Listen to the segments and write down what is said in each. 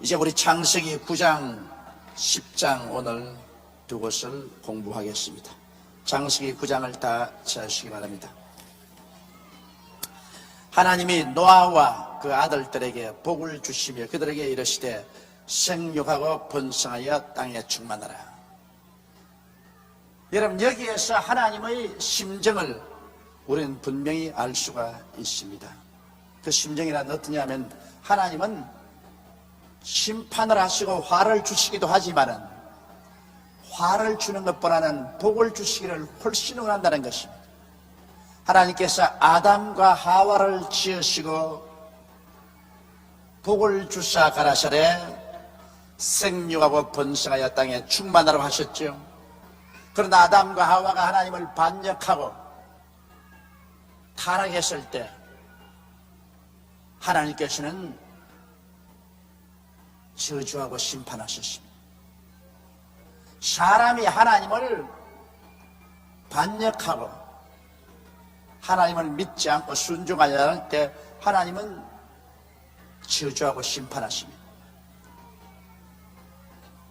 이제 우리 창세기 9장, 10장 오늘 두 곳을 공부하겠습니다. 창세기 9장을 다 찾으시기 바랍니다. 하나님이 노아와 그 아들들에게 복을 주시며 그들에게 이르시되 생육하고 번성하여 땅에 충만하라. 여러분, 여기에서 하나님의 심정을 우리는 분명히 알 수가 있습니다. 그 심정이란 어떠냐면, 하나님은 심판을 하시고 화를 주시기도 하지만은 화를 주는 것보다는 복을 주시기를 훨씬 원한다는 것입니다. 하나님께서 아담과 하와를 지으시고 복을 주사 가라사대 생육하고 번성하여 땅에 충만하라고 하셨죠. 그러나 아담과 하와가 하나님을 반역하고 타락했을 때 하나님께서는 저주하고 심판하셨습니다. 사람이 하나님을 반역하고 하나님을 믿지 않고 순종하지 않을 때 하나님은 저주하고 심판하십니다.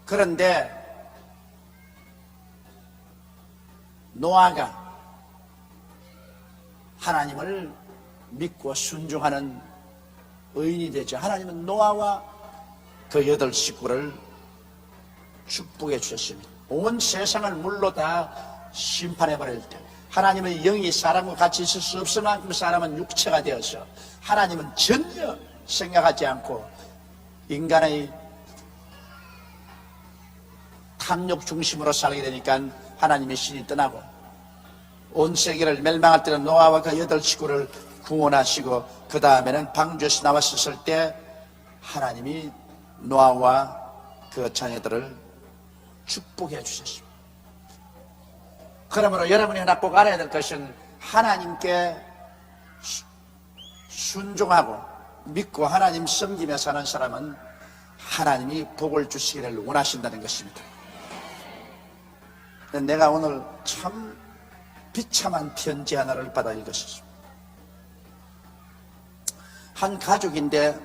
그런데 노아가 하나님을 믿고 순종하는 의인이 되죠. 하나님은 노아와 그 8 식구를 축복해 주셨습니다. 온 세상을 물로 다 심판해버릴 때 하나님의 영이 사람과 같이 있을 수 없을 만큼 사람은 육체가 되어서 하나님은 전혀 생각하지 않고 인간의 탐욕 중심으로 살게 되니까 하나님의 신이 떠나고 온 세계를 멸망할 때는 노아와 그 8 식구를 구원하시고 그 다음에는 방주에서 나왔을 때 하나님이 노아와 그 자녀들을 축복해 주셨습니다. 그러므로 여러분이 하나 꼭 알아야 될 것은 하나님께 순종하고 믿고 하나님 섬기며 사는 사람은 하나님이 복을 주시기를 원하신다는 것입니다. 내가 오늘 참 비참한 편지 하나를 받아 읽었습니다. 한 가족인데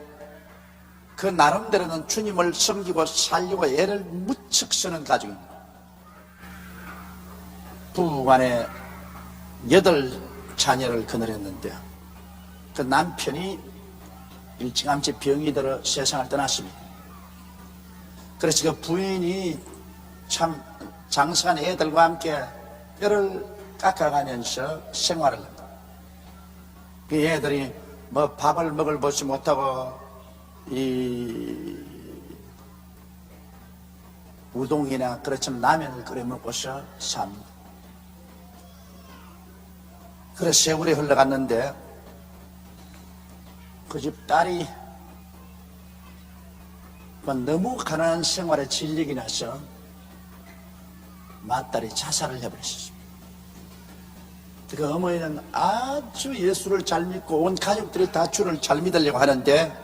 그 나름대로는 주님을 섬기고 살려고 애를 무척 쓰는 가족입니다. 부부간에 8 자녀를 거느렸는데 그 남편이 일찌감치 병이 들어 세상을 떠났습니다. 그래서 그 부인이 참 장성한 애들과 함께 뼈를 깎아가면서 생활을 합니다. 그 애들이 뭐 밥을 먹을 보지 못하고 이 우동이나 그렇지만 라면을 끓여 먹고서 삽니다. 그래서 세월이 흘러갔는데 그 집 딸이 너무 가난한 생활에 질리기 나서 맏딸이 자살을 해버렸습니다. 그 어머니는 아주 예수를 잘 믿고 온 가족들이 다 주를 잘 믿으려고 하는데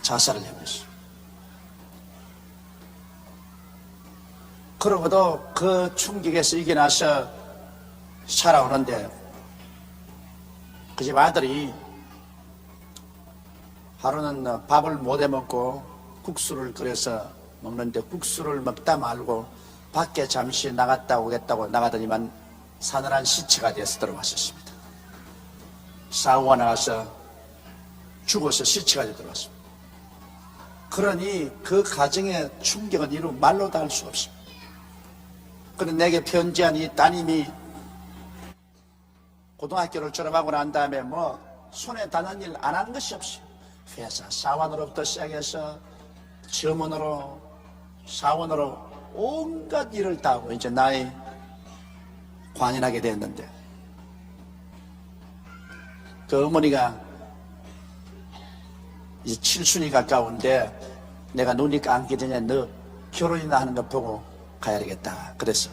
자살을 해버렸어요. 그러고도 그 충격에서 이겨나서 살아오는데 그 집 아들이 하루는 밥을 못 해먹고 국수를 끓여서 먹는데 국수를 먹다 말고 밖에 잠시 나갔다 오겠다고 나가더니만 사늘한 시체가 되어서 들어왔었습니다. 사고가 나가서 죽어서 시체가 되어 들어왔습니다. 그러니 그 가정의 충격은 이루 말로 다 할 수 없습니다. 그런데 내게 편지한 이 따님이 고등학교를 졸업하고 난 다음에 뭐 손에 닿는 일 안 한 것이 없어요. 회사 사원으로부터 시작해서 점원으로 사원으로 온갖 일을 다 하고 이제 나이 관연하게 됐는데 그 어머니가 이제 70이 가까운데 내가 눈이 감기 전에 너 결혼이나 하는 거 보고 가야 되겠다. 그래서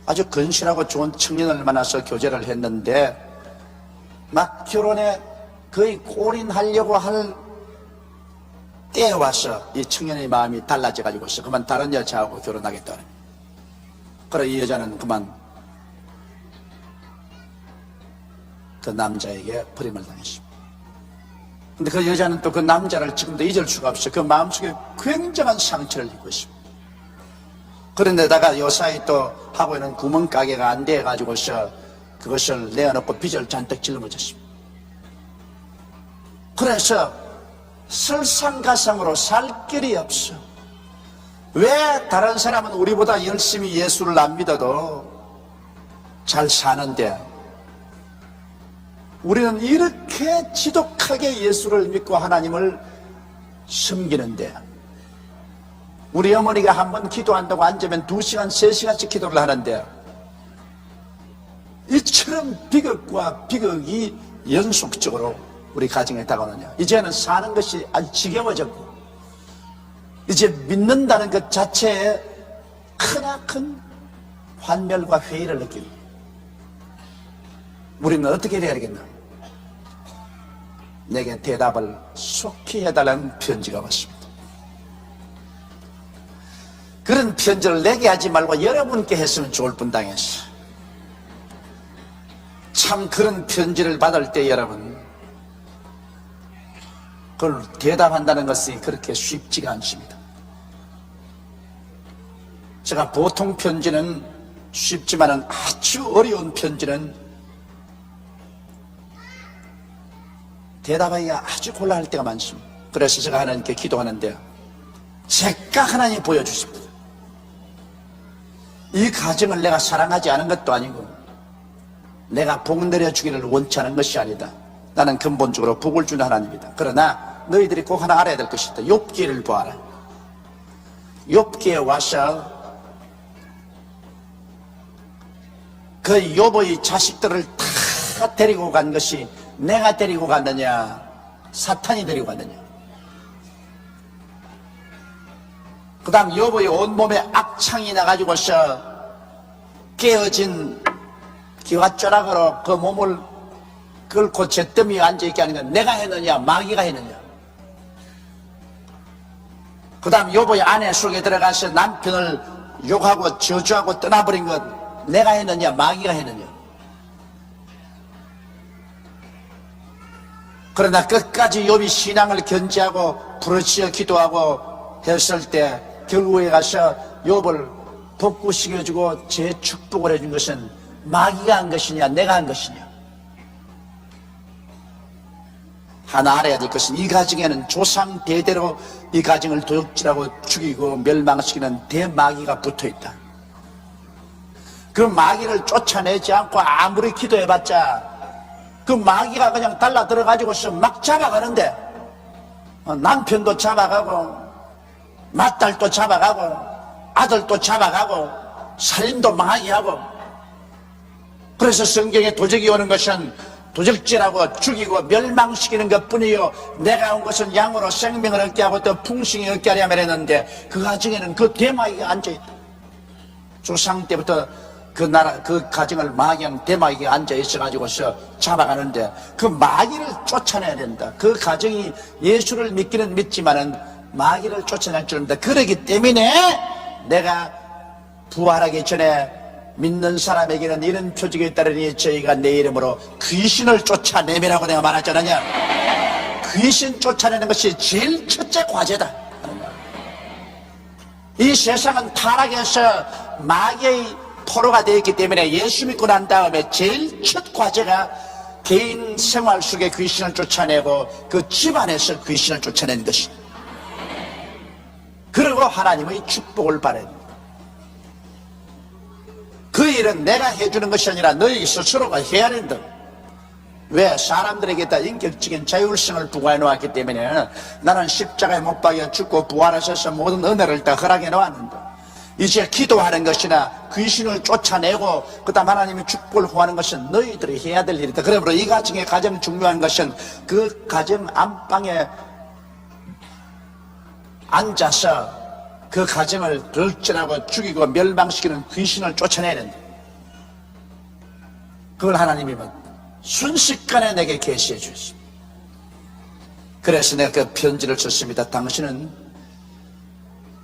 아주 건실하고 좋은 청년을 만나서 교제를 했는데 막 결혼에 거의 골인하려고 할 때에 와서 이 청년의 마음이 달라져 가지고서 그만 다른 여자하고 결혼하겠다. 그래 이 여자는 그만 그 남자에게 버림을 당했습니다. 근데 그 여자는 또 그 남자를 지금도 잊을 수가 없어요. 그 마음속에 굉장한 상처를 입고 있습니다. 그런데다가 요사이 또 하고 있는 구멍가게가 안 돼가지고서 그것을 내어놓고 빚을 잔뜩 짊어졌습니다. 그래서 설상가상으로 살 길이 없어. 왜 다른 사람은 우리보다 열심히 예수를 안 믿어도 잘 사는데 우리는 이렇게 지독하게 예수를 믿고 하나님을 섬기는데, 우리 어머니가 한번 기도한다고 앉으면 2시간, 3시간씩 기도를 하는데 이처럼 비극과 비극이 연속적으로 우리 가정에 다가오느냐. 이제는 사는 것이 아주 지겨워졌고 이제 믿는다는 것 자체에 크나큰 환멸과 회의를 느끼고, 우리는 어떻게 해야 되겠나? 내게 대답을 속히 해달라는 편지가 왔습니다. 그런 편지를 내게 하지 말고 여러분께 했으면 좋을 뻔당했어. 참 그런 편지를 받을 때 여러분, 그걸 대답한다는 것이 그렇게 쉽지가 않습니다. 제가 보통 편지는 쉽지만은 아주 어려운 편지는 대답하기가 아주 곤란할 때가 많습니다. 그래서 제가 하나님께 기도하는데 제가 하나님 보여주십니다. 이 가정을 내가 사랑하지 않은 것도 아니고 내가 복 내려주기를 원치 않은 것이 아니다. 나는 근본적으로 복을 주는 하나님이다. 그러나 너희들이 꼭 하나 알아야 될 것이 있다. 욥기를 보아라. 욥기에 와서 그 욥의 자식들을 다 데리고 간 것이 내가 데리고 갔느냐, 사탄이 데리고 갔느냐. 그 다음 욥의 온몸에 악창이 나가지고서 깨어진 기와조락으로 그 몸을 긁고 잿더미에 앉아있게 하는 건 내가 했느냐, 마귀가 했느냐. 그 다음 욥의 아내 속에 들어가서 남편을 욕하고 저주하고 떠나버린 것 내가 했느냐, 마귀가 했느냐. 그러나 끝까지 욥이 신앙을 견지하고 부르짖어 기도하고 했을 때 결국에 가서 욥을 복구시켜주고 재축복을 해준 것은 마귀가 한 것이냐, 내가 한 것이냐. 하나 알아야 될 것은 이 가정에는 조상 대대로 이 가정을 도둑질하고 죽이고 멸망시키는 대마귀가 붙어있다. 그 마귀를 쫓아내지 않고 아무리 기도해봤자 그 마귀가 그냥 달라 들어가지고서 막 잡아가는데, 남편도 잡아가고 맏딸도 잡아가고 아들도 잡아가고 살림도 망하게 하고. 그래서 성경에 도적이 오는 것은 도적질하고 죽이고 멸망시키는 것뿐이요, 내가 온 것은 양으로 생명을 얻게 하고 또 풍성히 얻게 하려면 했는데 그 가정에는 그 대마귀가 앉아있다. 조상 때부터 그 나라, 그 가정을 마귀한 대마귀가 앉아있어가지고서 잡아가는데 그 마귀를 쫓아내야 된다. 그 가정이 예수를 믿기는 믿지만은 마귀를 쫓아낼 줄 압니다. 그러기 때문에 내가 부활하기 전에 믿는 사람에게는 이런 표적이 따르니 저희가 내 이름으로 귀신을 쫓아내미라고 내가 말하잖아요. 귀신 쫓아내는 것이 제일 첫째 과제다. 이 세상은 타락해서 마귀의 포로가 되어 있기 때문에 예수 믿고 난 다음에 제일 첫 과제가 개인 생활 속에 귀신을 쫓아내고 그 집안에서 귀신을 쫓아내는 것이다. 그리고 하나님의 축복을 바랍니다. 그 일은 내가 해주는 것이 아니라 너희 스스로가 해야 된다. 왜? 사람들에게 다 인격적인 자율성을 부과해 놓았기 때문에 나는 십자가에 못 박여 죽고 부활하셔서 모든 은혜를 다 허락해 놓았는데, 이제 기도하는 것이나 귀신을 쫓아내고 그 다음 하나님의 축복을 구하는 것은 너희들이 해야 될 일이다. 그러므로 이 가정의 가장 중요한 것은 그 가정 안방에 앉아서 그 가정을 덜전하고 죽이고 멸망시키는 귀신을 쫓아내야 된다. 그걸 하나님이 순식간에 내게 계시해 주셨습니다. 그래서 내가 그 편지를 썼습니다. 당신은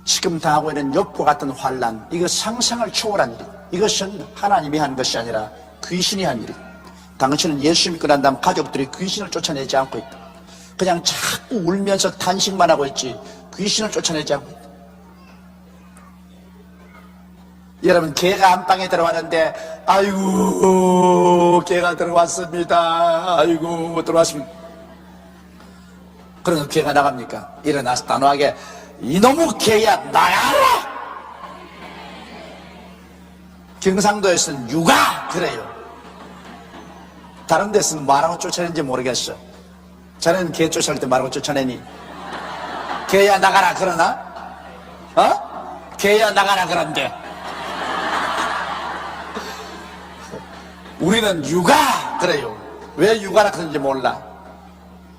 지금 당하고 있는 욥과 같은 환난, 이거 상상을 초월한 일이다. 이것은 하나님이 한 것이 아니라 귀신이 한 일이다. 당신은 예수 믿고 난 다음 가족들이 귀신을 쫓아내지 않고 있다. 그냥 자꾸 울면서 탄식만 하고 있지 귀신을 쫓아내지 않고 있다. 여러분, 개가 안방에 들어왔는데 아이고 개가 들어왔습니다. 아이고 들어왔습니다. 그러면 개가 나갑니까? 일어나서 단호하게 이놈의 개야 나가라. 경상도에서는 육아 그래요. 다른 데서는 뭐라고 쫓아내는지 모르겠어. 저는 개 쫓아낼 때 뭐라고 쫓아내니? 개야 나가라 그러나? 개야 나가라 그런데 우리는 육아 그래요. 왜 육아라 그런지 몰라.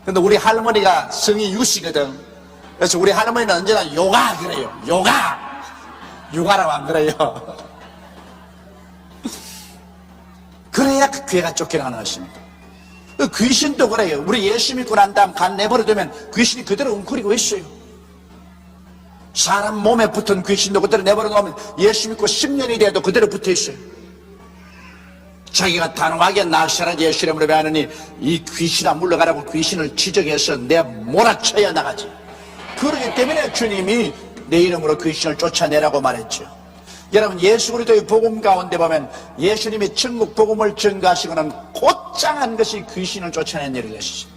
근데 우리 할머니가 성이 유씨거든. 그래서 우리 할머니는 언제나 요가 그래요. 요가 육아라고 안 그래요. 그래야 그 괴가 쫓겨나는 것입니다. 그 귀신도 그래요. 우리 예수 믿고 난 다음 간 내버려두면 귀신이 그대로 웅크리고 있어요. 사람 몸에 붙은 귀신도 그대로 내버려놓으면 예수 믿고 10년이 돼도 그대로 붙어 있어요. 자기가 단호하게 낚시하라 예수 이름으로 배하느니 이 귀신아 물러가라고 귀신을 지적해서 내 몰아쳐야 나가지. 그렇기 때문에 주님이 내 이름으로 귀신을 쫓아내라고 말했죠. 여러분, 예수 그리스도의 복음 가운데 보면 예수님이 천국 복음을 전가하시고는 곧장한 것이 귀신을 쫓아내는 일을 하시죠.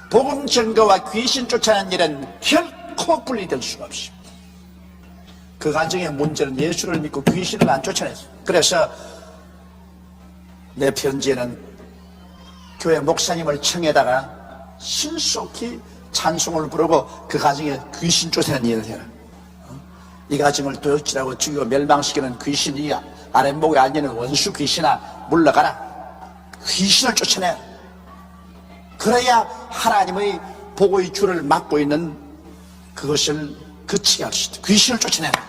복음 전가와 귀신 쫓아내는 일은 결코 분리될 수가 없습니다. 그 가정의 문제는 예수를 믿고 귀신을 안 쫓아냈어요. 그래서 내 편지에는 교회 목사님을 청해다가 신속히 찬송을 부르고 그 가정에 귀신 쫓아내는 일을 해라. 이 가정을 도둑질하고 죽이고 멸망시키는 귀신이 아랫목에 앉는 원수 귀신아 물러가라. 귀신을 쫓아내. 그래야 하나님의 복의 줄을 막고 있는 그것을 그치게 할 수 있다. 귀신을 쫓아내라.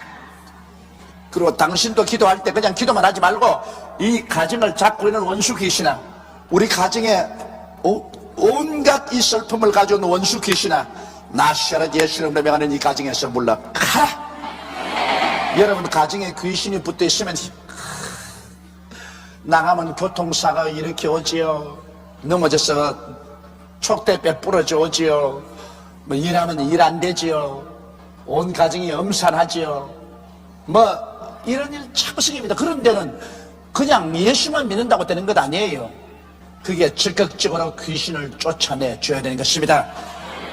그리고 당신도 기도할 때 그냥 기도만 하지 말고 이 가정을 잡고 있는 원수 귀신아, 우리 가정에 온갖 이 슬픔을 가져온 원수 귀신아, 나시아라 예수를 명하는 이 가정에서 물러가라. 여러분, 가정에 귀신이 붙어 있으면 나가면 교통사고가 이렇게 오지요. 넘어져서 촉대뼈 부러져 오지요. 뭐 일하면 일 안 되지요. 온 가정이 엄살하지요. 뭐 이런 일 참 생깁니다. 그런 데는 그냥 예수만 믿는다고 되는 것 아니에요. 그게 적극적으로 귀신을 쫓아내 줘야 되는 것입니다.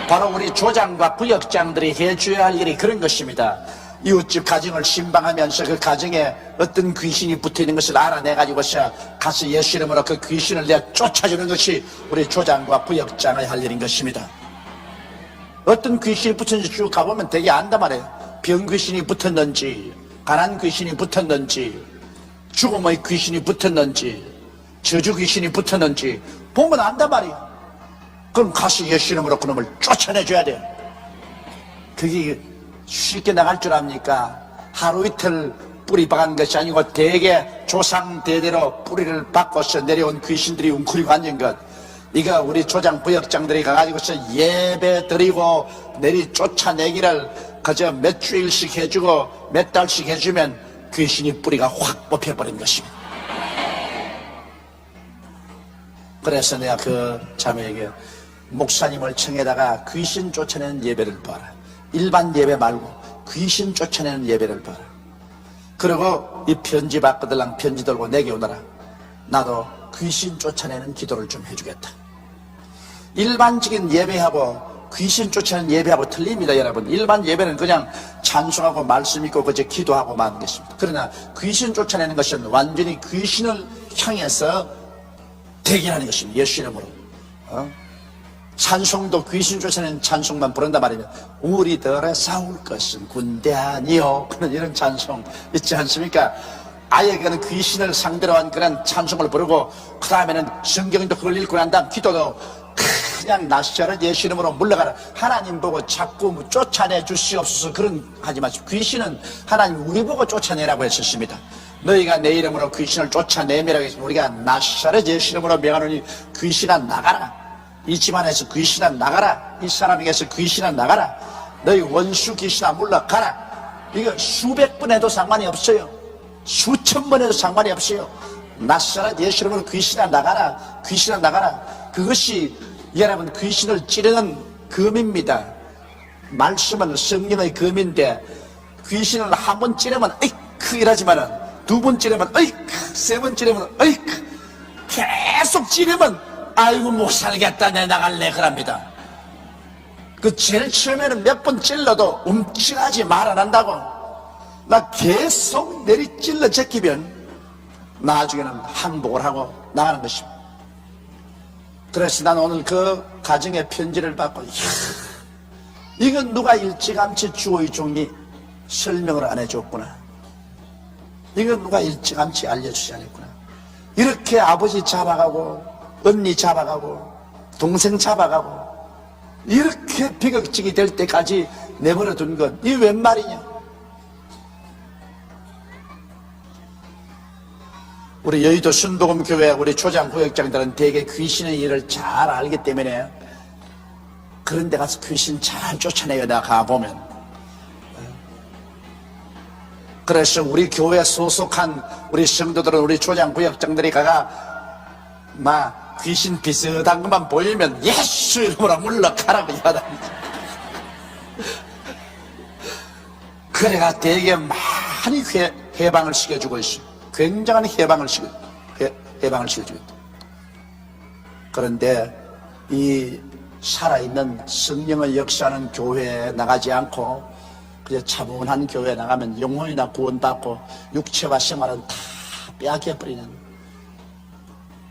바로 우리 조장과 부역장들이 해줘야 할 일이 그런 것입니다. 이웃집 가정을 신방하면서 그 가정에 어떤 귀신이 붙어있는 것을 알아내가지고서 가서 예수 이름으로 그 귀신을 내가 쫓아주는 것이 우리 조장과 부역장의 할 일인 것입니다. 어떤 귀신이 붙었는지 쭉 가보면 되게 안단 말이에요. 병 귀신이 붙었는지, 가난 귀신이 붙었는지, 죽음의 귀신이 붙었는지, 저주 귀신이 붙었는지 보면 안단 말이에요. 그럼 가서 예수 이름으로 그놈을 쫓아내줘야 돼요. 그게 쉽게 나갈 줄 압니까? 하루 이틀 뿌리 박은 것이 아니고 대개 조상 대대로 뿌리를 박고서 내려온 귀신들이 웅크리고 앉은 것, 이거 우리 조장 부역장들이 가가지고서 예배 드리고 내리 쫓아내기를 그저 몇 주일씩 해주고 몇 달씩 해주면 귀신이 뿌리가 확 뽑혀버린 것입니다. 그래서 내가 그 자매에게 목사님을 청해다가 귀신 쫓아내는 예배를 봐라. 일반 예배 말고 귀신 쫓아내는 예배를 봐라. 그리고 이 편지 받거들랑 편지 들고 내게 오너라. 나도 귀신 쫓아내는 기도를 좀 해주겠다. 일반적인 예배하고 귀신 쫓아내는 예배하고 틀립니다, 여러분. 일반 예배는 그냥 찬송하고 말씀 읽고 그저 기도하고 마는 것입니다. 그러나 귀신 쫓아내는 것은 완전히 귀신을 향해서 대기하는 것입니다. 예수 이름으로. 찬송도 귀신 쫓아내는 찬송만 부른단 말이면 우리들의 싸울 것은 군대 아니요, 그런 이런 찬송 있지 않습니까? 아예 그는 귀신을 상대로 한 그런 찬송을 부르고 그 다음에는 성경도 그걸 읽고 난 다음 기도도 그냥 나시아라 예수 이름으로 물러가라. 하나님 보고 자꾸 쫓아내 주시옵소서 그런 하지 마시고, 귀신은 하나님 우리 보고 쫓아내라고 했었습니다. 너희가 내 이름으로 귀신을 쫓아내매라고 했습니다. 우리가 나시아라 예수 이름으로 명하노니 귀신아 나가라. 이 집안에서 귀신아 나가라. 이 사람에게서 귀신아 나가라. 너희 원수 귀신아 물러가라. 이거 수백 번 해도 상관이 없어요. 수천 번 해도 상관이 없어요. 나사라 예수 이름으로 귀신아 나가라. 귀신아 나가라. 그것이 여러분 귀신을 찌르는 검입니다. 말씀은 성령의 검인데 귀신을 한 번 찌르면 어이크 이러지만은 두 번 찌르면 어이크, 세 번 찌르면 어이크, 계속 찌르면 아이고 못 살겠다 내 나갈래 그럽니다. 그 제일 처음에는 몇 번 찔러도 움찔하지 말아난다고. 나 계속 내리 찔러 제끼면 나중에는 항복을 하고 나가는 것입니다. 그래서 난 오늘 그 가정의 편지를 받고 이건 누가 일찌감치 주의 종이 설명을 안 해줬구나. 이건 누가 일찌감치 알려주지 않았구나. 이렇게 아버지 잡아가고 언니 잡아가고 동생 잡아가고 이렇게 비극적이 될 때까지 내버려 둔 건 이 웬 말이냐. 우리 여의도 순복음교회 우리 초장구역장들은 대개 귀신의 일을 잘 알기 때문에 그런 데 가서 귀신 잘 쫓아내요. 내가 가보면. 그래서 우리 교회 소속한 우리 성도들은 우리 초장구역장들이 막 귀신 비슷한 것만 보이면 예수 이름으로 물러가라고 이야기합니다. 그래가 되게 많이 해방을 시켜주고 있어. 굉장한 해방을 시켜주고 있다. 그런데 이 살아있는 성령의 역사하는 교회에 나가지 않고 그냥 차분한 교회에 나가면 영혼이나 구원받고 육체와 생활은 다 빼앗겨버리는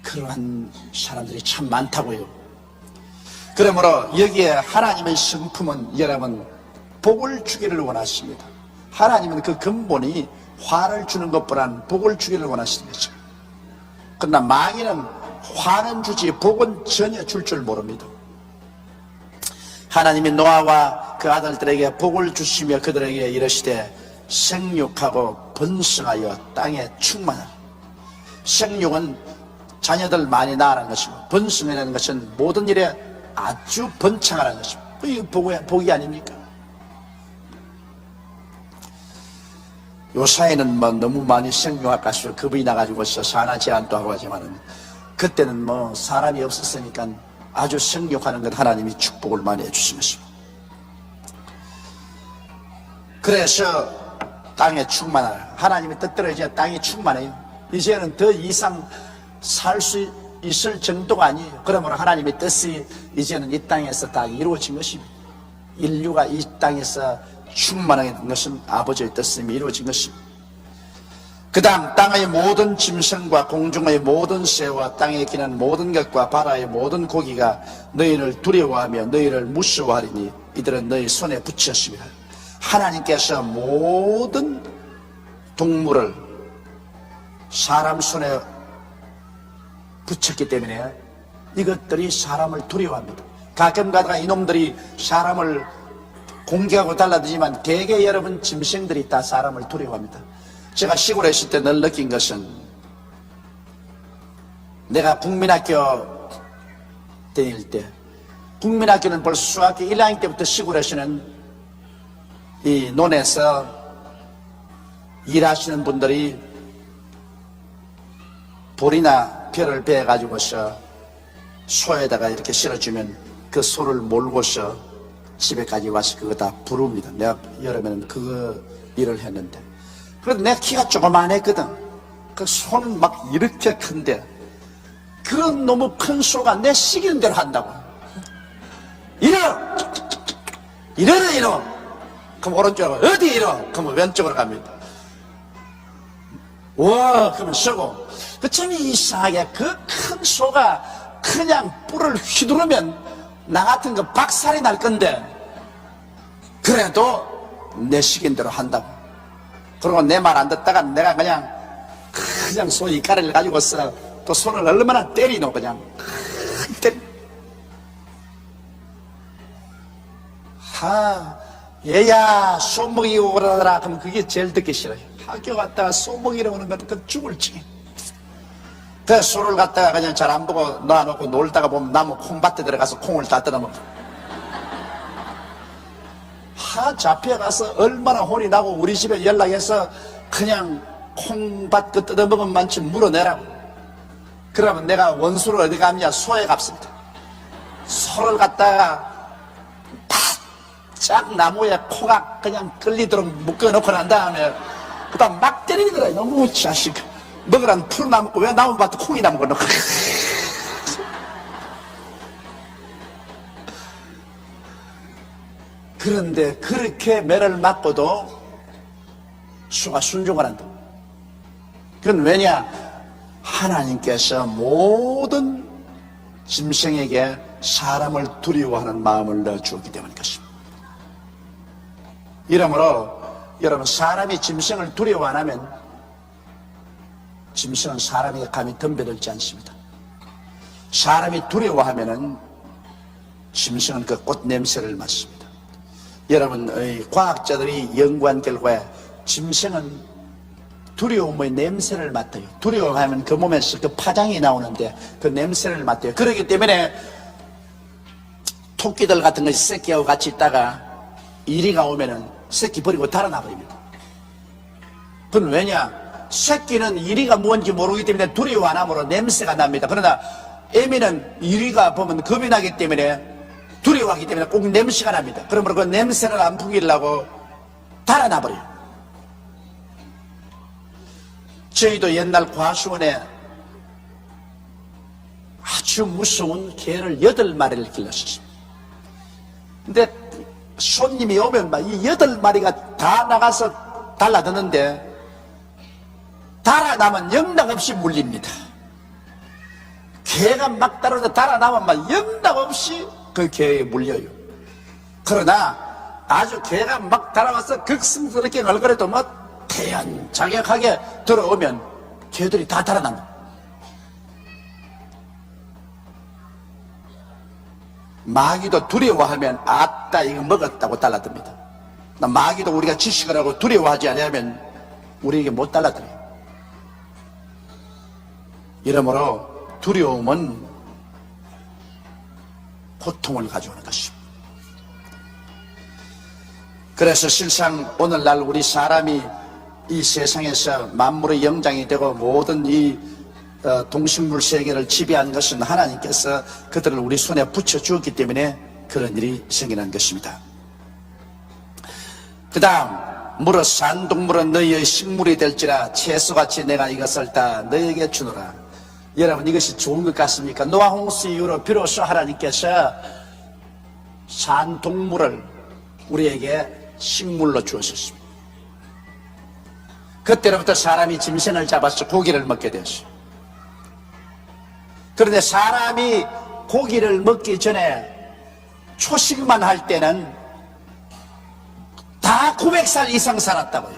그러한 사람들이 참 많다고요. 그러므로 여기에 하나님의 성품은 여러분 복을 주기를 원하십니다. 하나님은 그 근본이 화를 주는 것보다는 복을 주기를 원하시는 거죠. 그러나 마귀는 화는 주지 복은 전혀 줄 줄 모릅니다. 하나님이 노아와 그 아들들에게 복을 주시며 그들에게 이르시되 생육하고 번성하여 땅에 충만하라. 생육은 자녀들 많이 낳으라는 것이고 번성이라는 것은 모든 일에 아주 번창하라는 것입니다. 이게 복이 아닙니까? 요사이는 너무 많이 생육학가서 겁이 나가지고서 산하 제한도 하고 하지만은 그때는 사람이 없었으니까 아주 생육하는 것 하나님이 축복을 많이 해주신 것입니다. 그래서 땅에 충만하라. 하나님의 뜻대로 이제 땅이 충만해요. 이제는 더 이상 살 수 있을 정도가 아니에요. 그러므로 하나님의 뜻이 이제는 이 땅에서 다 이루어진 것입니다. 인류가 이 땅에서 충만하게 된 것은 아버지의 뜻이 이루어진 것입니다. 그 다음 땅의 모든 짐승과 공중의 모든 새와 땅에 기는 모든 것과 바다의 모든 고기가 너희를 두려워하며 너희를 무서워하리니 이들은 너희 손에 붙였습니다. 하나님께서 모든 동물을 사람 손에 붙였기 때문에 이것들이 사람을 두려워합니다. 가끔 가다가 이놈들이 사람을 공격하고 달라들지만 대개 여러분 짐승들이 다 사람을 두려워합니다. 제가 시골에 있을 때 늘 느낀 것은 내가 국민학교 다닐 때 국민학교는 벌써 중학교 1학년 때부터 시골에서는 이 논에서 일하시는 분들이 볼이나 벼를 베어가지고서 소에다가 이렇게 실어주면 그 소를 몰고서 집에까지 와서 그거 다 부릅니다. 내가 여름에는 그거 일을 했는데 그래도 내가 키가 조그만했거든. 그 소는 막 이렇게 큰데 그런 너무 큰 소가 내 시키는 대로 한다고. 이러! 이러! 그럼 오른쪽으로 어디 이러? 그러면 왼쪽으로 갑니다. 와 그러면 서고 그 참 이상하게 그 큰 소가 그냥 뿔을 휘두르면 나 같은 거 박살이 날 건데 그래도 내 시킨 대로 한다고. 그리고 내 말 안 듣다가 내가 그냥 소 이까리를 가지고서 또 손을 얼마나 때리노 그냥 때리. 얘야 소 먹이고 오라더라 그러면 그게 제일 듣기 싫어요. 학교 갔다가 소 먹이러 오는 건 그 죽을 지. 그 소를 갖다가 그냥 잘 안 보고 놔놓고 놀다가 보면 나무 콩밭에 들어가서 콩을 다 뜯어먹어. 잡혀가서 얼마나 혼이 나고 우리 집에 연락해서 그냥 콩밭 그 뜯어먹은 만큼 물어내라고. 그러면 내가 원수를 어디 가느냐 소에 갚습니다. 소를 갖다가 짝 나무에 코가 그냥 끌리도록 묶어놓고 난 다음에 그다음 막 때리더라. 너무 자식 먹으라는 풀 나먹고 왜 나무밭에 콩이나 먹어놓고. 그런데 그렇게 매를 맞고도 수가 순종을 한다. 그건 왜냐? 하나님께서 모든 짐승에게 사람을 두려워하는 마음을 넣어주었기 때문인 것입니다. 이러므로 여러분, 사람이 짐승을 두려워 안 하면 짐승은 사람에게 감히 덤벼들지 않습니다. 사람이 두려워하면은 짐승은 그 꽃 냄새를 맡습니다. 여러분, 과학자들이 연구한 결과에 짐승은 두려움의 냄새를 맡아요. 두려워하면 그 몸에서 그 파장이 나오는데 그 냄새를 맡아요. 그렇기 때문에 토끼들 같은 것이 새끼하고 같이 있다가 이리가 오면은 새끼 버리고 달아나 버립니다. 그건 왜냐? 새끼는 이리가 뭔지 모르기 때문에 두려워 안 하므로 냄새가 납니다. 그러나 애미는 이리가 보면 겁이 나기 때문에 두려워하기 때문에 꼭 냄새가 납니다. 그러므로 그 냄새를 안 풍기려고 달아나 버려요. 저희도 옛날 과수원에 아주 무서운 개를 8마리를 길렀었습니다. 근데 손님이 오면 막 이 8마리가 다 나가서 달라드는데 달아나면 영락없이 물립니다. 개가 막 따라서 달아나면 막 영락없이 그 개에 물려요. 그러나 아주 개가 막 달아와서 극성스럽게 얼거려도 막 태연자격하게 들어오면 개들이 다 달아납니다. 마귀도 두려워하면 아따 이거 먹었다고 달라듭니다. 마귀도 우리가 지식을 하고 두려워하지 않으면 우리에게 못 달라들어요. 이러므로 두려움은 고통을 가져오는 것입니다. 그래서 실상 오늘날 우리 사람이 이 세상에서 만물의 영장이 되고 모든 이 동식물 세계를 지배한 것은 하나님께서 그들을 우리 손에 붙여주었기 때문에 그런 일이 생기는 것입니다. 그 다음, 물어 산 동물은 너희의 식물이 될지라 채소같이 내가 이것을 다 너희에게 주노라. 여러분, 이것이 좋은 것 같습니까? 노아 홍수 이후로 비로소 하나님께서 산 동물을 우리에게 식물로 주었습니다. 그때로부터 사람이 짐승을 잡아서 고기를 먹게 되었어요. 그런데 사람이 고기를 먹기 전에 초식만 할 때는 다 900살 이상 살았다고요.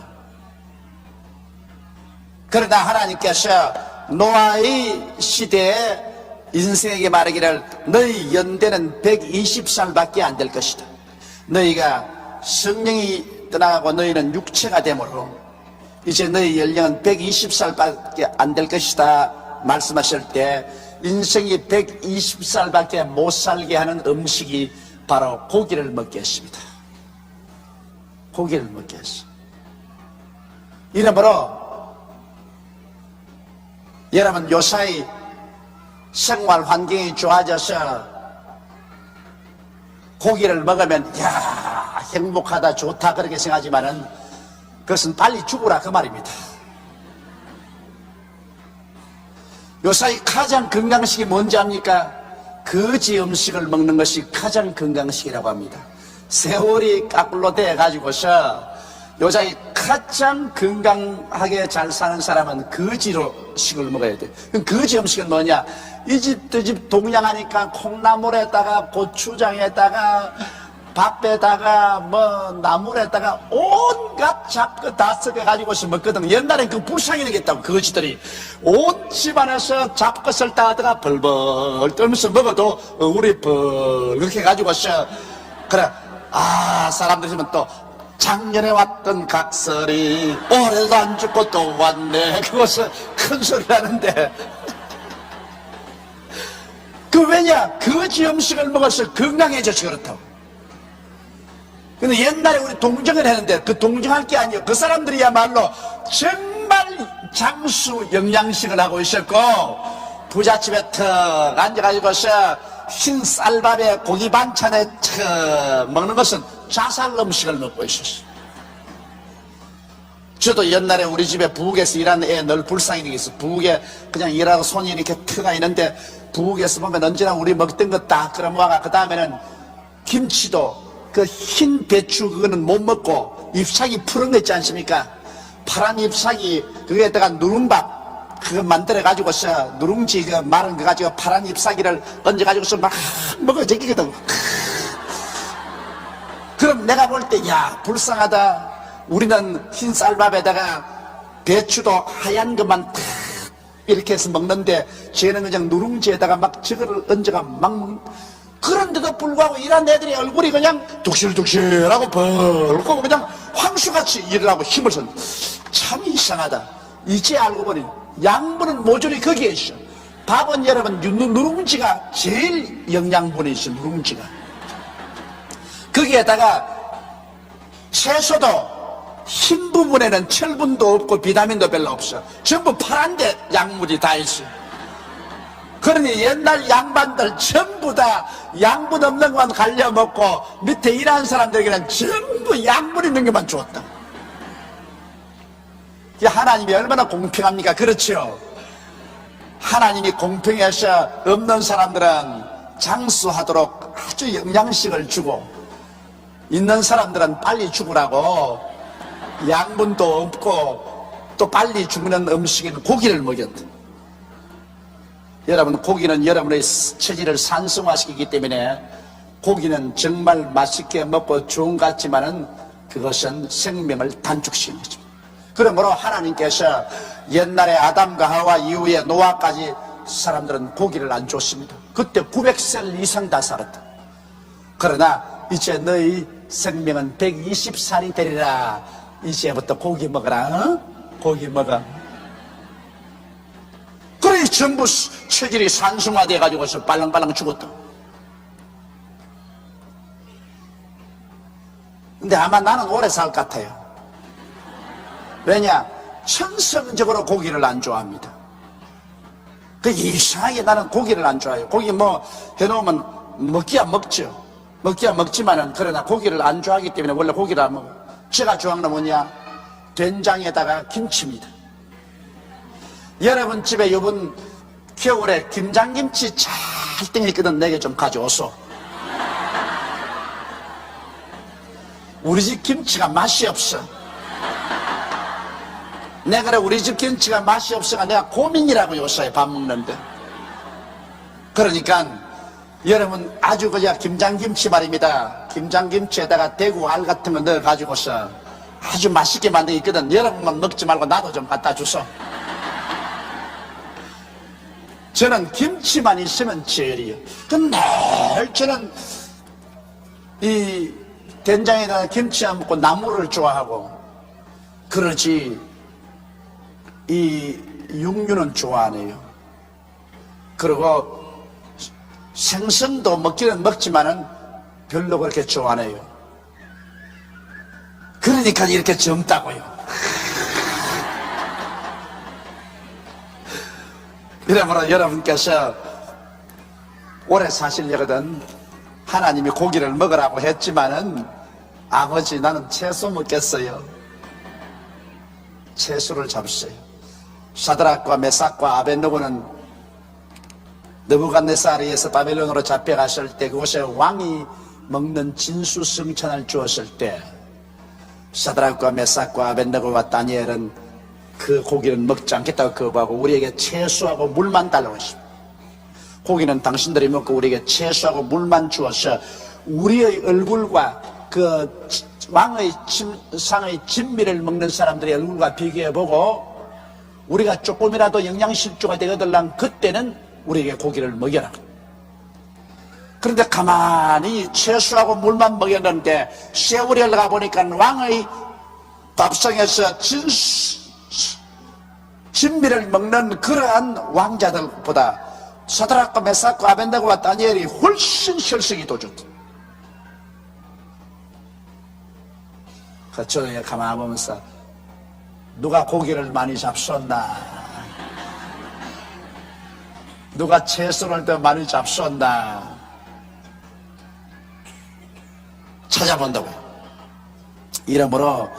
그러나 하나님께서 노아의 시대에 인생에게 말하기를 너희 연대는 120살밖에 안 될 것이다. 너희가 성령이 떠나가고 너희는 육체가 되므로 이제 너희 연령은 120살밖에 안 될 것이다 말씀하실 때 인생이 120살밖에 못 살게 하는 음식이 바로 고기를 먹게 했습니다. 고기를 먹게 했어. 이러므로 여러분, 요사이 생활 환경이 좋아져서 고기를 먹으면 야 행복하다 좋다 그렇게 생각하지만은 그것은 빨리 죽으라 그 말입니다. 요사이 가장 건강식이 뭔지 압니까? 거지 음식을 먹는 것이 가장 건강식이라고 합니다. 세월이 까꿀로 돼가지고서 요사이 가장 건강하게 잘 사는 사람은 거지로 식을 먹어야 돼. 그럼 거지 음식은 뭐냐? 이 집 저 집 동양하니까 콩나물에다가 고추장에다가 밥에다가 뭐 나물에다가 온갖 잡거 다 섞어가지고서 먹거든. 옛날엔 그 불쌍히 되겠다고 거지들이 온 집안에서 잡것을 따다가 벌벌 떨면서 먹어도 우리 벌겋게 가지고서 그래 사람들이 있으면 또 작년에 왔던 각설이 올해도 안 죽고 또 왔네 그것을 큰 소리를 하는데 그 왜냐? 거지 음식을 먹어서 건강해져서 그렇다고. 근데 옛날에 우리 동정을 했는데 그 동정할 게 아니에요. 그 사람들이야말로 정말 장수 영양식을 하고 있었고 부잣집에 턱 앉아가지고서 흰 쌀밥에 고기 반찬에 턱 먹는 것은 자살 음식을 먹고 있었어요. 저도 옛날에 우리 집에 부엌에서 일하는 애 늘 불쌍히 여기서 부엌에 그냥 일하고 손이 이렇게 트가 있는데 부엌에서 보면 언제나 우리 먹던 거 딱 끌어모아가 그 다음에는 김치도 그 흰 배추 그거는 못 먹고 잎사귀 푸른 거 있지 않습니까? 파란 잎사귀 그거에다가 누룽밥 그거 만들어 가지고서 누룽지 그 마른 거 가지고 파란 잎사귀를 얹어 가지고서 막 먹어 제끼거든. 그럼 내가 볼 때 야 불쌍하다. 우리는 흰 쌀밥에다가 배추도 하얀 것만 탁 이렇게 해서 먹는데 쟤는 그냥 누룽지에다가 막 저거를 얹어가 막 먹는. 그런데도 불구하고 이런 애들이 얼굴이 그냥 둑실둑실하고 벌고 그냥 황수같이 일을 하고 힘을 쓴. 참 이상하다. 이제 알고 보니 양분은 모조리 거기에 있어. 밥은 여러분 누룽지가 제일 영양분이 있어. 누룽지가 거기에다가 채소도 흰 부분에는 철분도 없고 비타민도 별로 없어. 전부 파란데 약물이 다 있어. 그러니 옛날 양반들 전부 다 양분 없는 것만 갈려 먹고 밑에 일하는 사람들에게는 전부 양분 있는 것만 주었다. 하나님이 얼마나 공평합니까? 그렇죠. 하나님이 공평해서 없는 사람들은 장수하도록 아주 영양식을 주고 있는 사람들은 빨리 죽으라고 양분도 없고 또 빨리 죽는 음식인 고기를 먹였다. 여러분, 고기는 여러분의 체질을 산성화시키기 때문에 고기는 정말 맛있게 먹고 좋은 것 같지만은 그것은 생명을 단축시키는 거죠. 그러므로 하나님께서 옛날에 아담과 하와 이후에 노아까지 사람들은 고기를 안 줬습니다. 그때 900살 이상 다 살았다. 그러나 이제 너희 생명은 120살이 되리라. 이제부터 고기 먹어라. 어? 고기 먹어. 그래 전부 체질이 산성화돼 가지고서 빨랑빨랑 죽었다. 근데 아마 나는 오래 살 것 같아요. 왜냐? 천성적으로 고기를 안 좋아합니다. 그 이상하게 나는 고기를 안 좋아해요. 고기 뭐 해놓으면 먹기야 먹죠. 먹기야 먹지만은 그러나 고기를 안 좋아하기 때문에 원래 고기를 안 먹어요. 제가 좋아하는 건 뭐냐? 된장에다가 김치입니다. 여러분 집에 요번 겨울에 김장김치 잘 땡기거든. 내게 좀 가져오소. 우리 집 김치가 맛이 없어. 내가 그래 우리 집 김치가 맛이 없어가 내가 고민이라고 요새 밥 먹는데. 그러니까 여러분 아주 그냥 김장김치 말입니다. 김장김치에다가 대구 알 같은 거 넣어 가지고서 아주 맛있게 만들고 있거든. 여러분만 먹지 말고 나도 좀 갖다 주소. 저는 김치만 있으면 제일이에요. 근데 저는 이 된장에다가 김치 안 먹고 나물을 좋아하고 그러지 이 육류는 좋아 안 해요. 그리고 생선도 먹기는 먹지만은 별로 그렇게 좋아 안 해요. 그러니까 이렇게 젊다고요. 이러므로 여러분께서 오래 사시려거든 하나님이 고기를 먹으라고 했지만은 아버지 나는 채소 먹겠어요. 채소를 잡으세요. 사드락과 메삭과 아벳느고는 느부갓네살에 의해서 바벨론으로 잡혀갔을 때 그곳에 왕이 먹는 진수성찬을 주었을 때 사드락과 메삭과 아벳느고와 다니엘은 그 고기는 먹지 않겠다고 거부하고 우리에게 채소하고 물만 달라고 했습니다. 고기는 당신들이 먹고 우리에게 채소하고 물만 주어서 우리의 얼굴과 그 왕의 상의 진미를 먹는 사람들의 얼굴과 비교해보고 우리가 조금이라도 영양실조가 되거들랑 그때는 우리에게 고기를 먹여라. 그런데 가만히 채소하고 물만 먹였는데 세월이 흘러가 보니까 왕의 밥상에서 진미를 먹는 그러한 왕자들보다 사드락과 메삭과 아벤느고와 다니엘이 훨씬 혈색이 더 좋다. 저녁에 가만히 보면서 누가 고기를 많이 잡수었나, 누가 채소를 더 많이 잡수었나. 찾아본다고요. 이러므로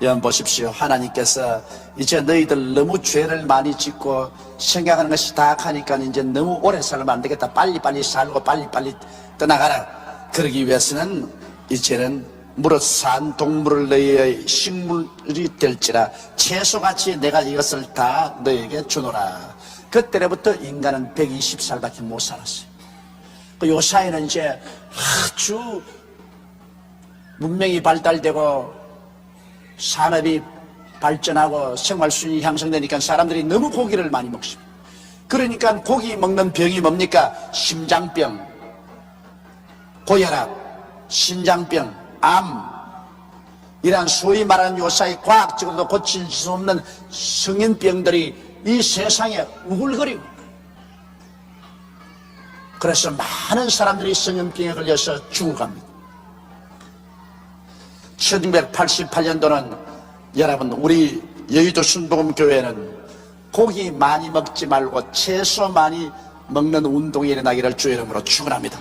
여러분 보십시오. 하나님께서 이제 너희들 너무 죄를 많이 짓고 생각하는 것이 다하니까 이제 너무 오래 살면 안 되겠다. 빨리빨리 살고 빨리빨리 떠나가라. 그러기 위해서는 이제는 무릇 산 동물을 너희의 식물이 될지라 채소같이 내가 이것을 다 너희에게 주노라. 그때부터 인간은 120살밖에 못 살았어요. 요 사이는 이제 아주 문명이 발달되고 산업이 발전하고 생활 수준이 향상되니까 사람들이 너무 고기를 많이 먹습니다. 그러니까 고기 먹는 병이 뭡니까? 심장병, 고혈압, 신장병, 암, 이러한 소위 말하는 요사이 과학적으로도 고칠 수 없는 성인병들이 이 세상에 우글거리고, 그래서 많은 사람들이 성인병에 걸려서 죽어갑니다. 1988년도는 여러분 우리 여의도 순복음교회는 고기 많이 먹지 말고 채소 많이 먹는 운동이 일어나기를 주의 이름으로 축원합니다.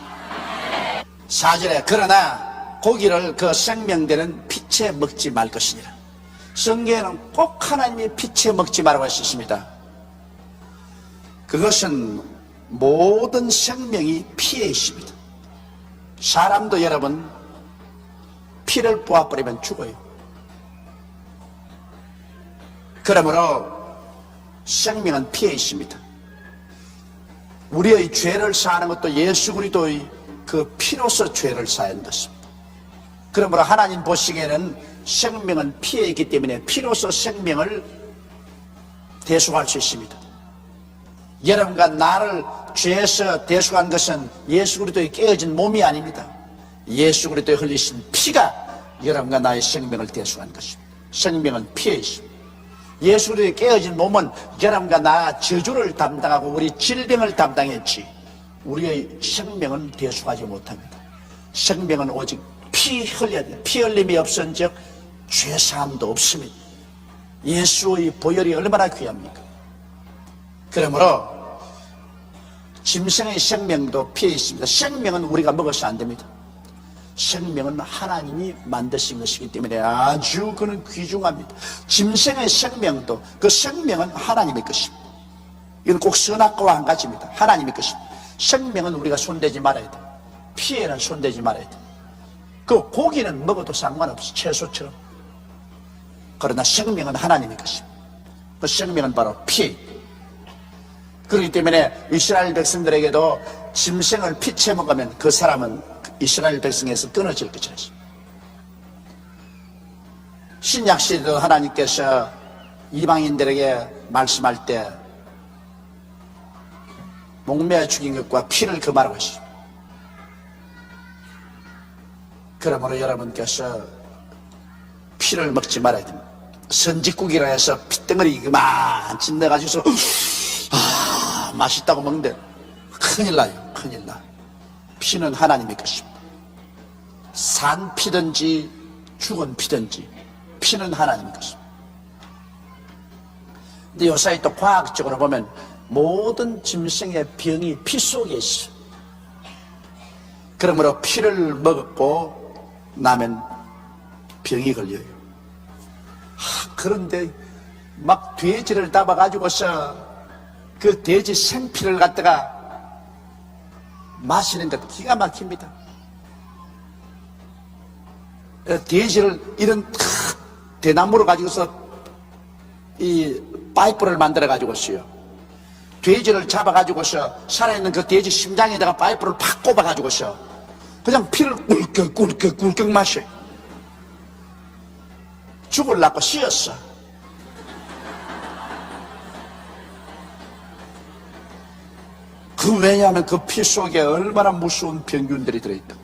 4절에 그러나 고기를 그 생명되는 피채 먹지 말 것이니라. 성경에는 꼭 하나님이 피채 먹지 말라고 하셨습니다. 그것은 모든 생명이 피에 있습니다. 사람도 여러분 피를 뽑아버리면 죽어요. 그러므로 생명은 피에 있습니다. 우리의 죄를 사하는 것도 예수 그리스도의 그 피로서 죄를 사한 것입니다. 그러므로 하나님 보시기에는 생명은 피에 있기 때문에 피로서 생명을 대속할 수 있습니다. 여러분과 나를 죄에서 대속한 것은 예수 그리스도의 깨어진 몸이 아닙니다. 예수 그리스도의 흘리신 피가 여러분과 나의 생명을 대속한 것입니다. 생명은 피에 있습니다. 예수 그리스도의 깨어진 몸은 여러분과 나 저주를 담당하고 우리 질병을 담당했지 우리의 생명은 대속하지 못합니다. 생명은 오직 피 흘려야 돼요. 피 흘림이 없은즉 죄사함도 없습니다. 예수의 보혈이 얼마나 귀합니까? 그러므로 짐승의 생명도 피에 있습니다. 생명은 우리가 먹어서 안 됩니다. 생명은 하나님이 만드신 것이기 때문에 아주 그는 귀중합니다. 짐승의 생명도 그 생명은 하나님의 것입니다. 이건 꼭 선악과와 한 가지입니다. 하나님의 것입니다. 생명은 우리가 손대지 말아야 돼요. 피에는 손대지 말아야 돼요. 그 고기는 먹어도 상관없어, 채소처럼. 그러나 생명은 하나님의 것입니다. 그 생명은 바로 피. 그렇기 때문에 이스라엘 백성들에게도 짐승을 피채 먹으면 그 사람은 이스라엘 백성에서 끊어질 것이라. 신약 시대도 하나님께서 이방인들에게 말씀할 때 목매어 죽인 것과 피를 금하라고 하십니다. 그러므로 여러분께서 피를 먹지 말아야 됩니다. 선지국이라 해서 핏덩어리 그만치 넣어가지고서 맛있다고 먹는데 큰일 나요. 큰일 나. 피는 하나님의 것입니다. 산 피든지 죽은 피든지 피는 하나님의 것입니다. 근데 요사이 또 과학적으로 보면 모든 짐승의 병이 피 속에 있어요. 그러므로 피를 먹고 나면 병이 걸려요. 그런데 막 돼지를 잡아가지고서 그 돼지 생피를 갖다가 마시는 것도 기가 막힙니다. 돼지를 이런 대나무로 가지고서 이 파이프를 만들어 가지고서요. 돼지를 잡아 가지고서 살아있는 그 돼지 심장에다가 파이프를 팍 꼽아 가지고서 그냥 피를 꿀꺽 마셔요. 죽을라고 씌었어. 왜냐하면 그 피 속에 얼마나 무서운 병균들이 들어있다.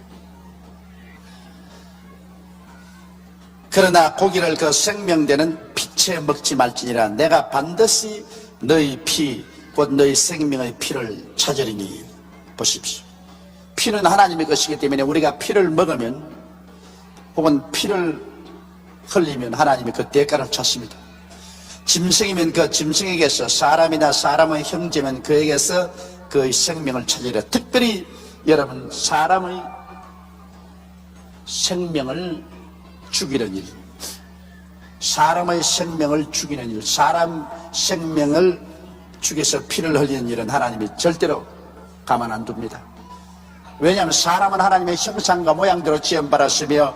그러나 고기를 그 생명되는 피채 먹지 말지니라. 내가 반드시 너희 피 곧 너희 생명의 피를 찾으리니. 보십시오. 피는 하나님의 것이기 때문에 우리가 피를 먹으면 혹은 피를 흘리면 하나님이 그 대가를 찾습니다. 짐승이면 그 짐승에게서, 사람이나 사람의 형제면 그에게서 그의 생명을 찾으리라. 특별히 여러분 사람의 생명을 죽이는 일, 사람의 생명을 죽이는 일, 사람 생명을 죽여서 피를 흘리는 일은 하나님이 절대로 가만 안 둡니다. 왜냐하면 사람은 하나님의 형상과 모양대로 지음받았으며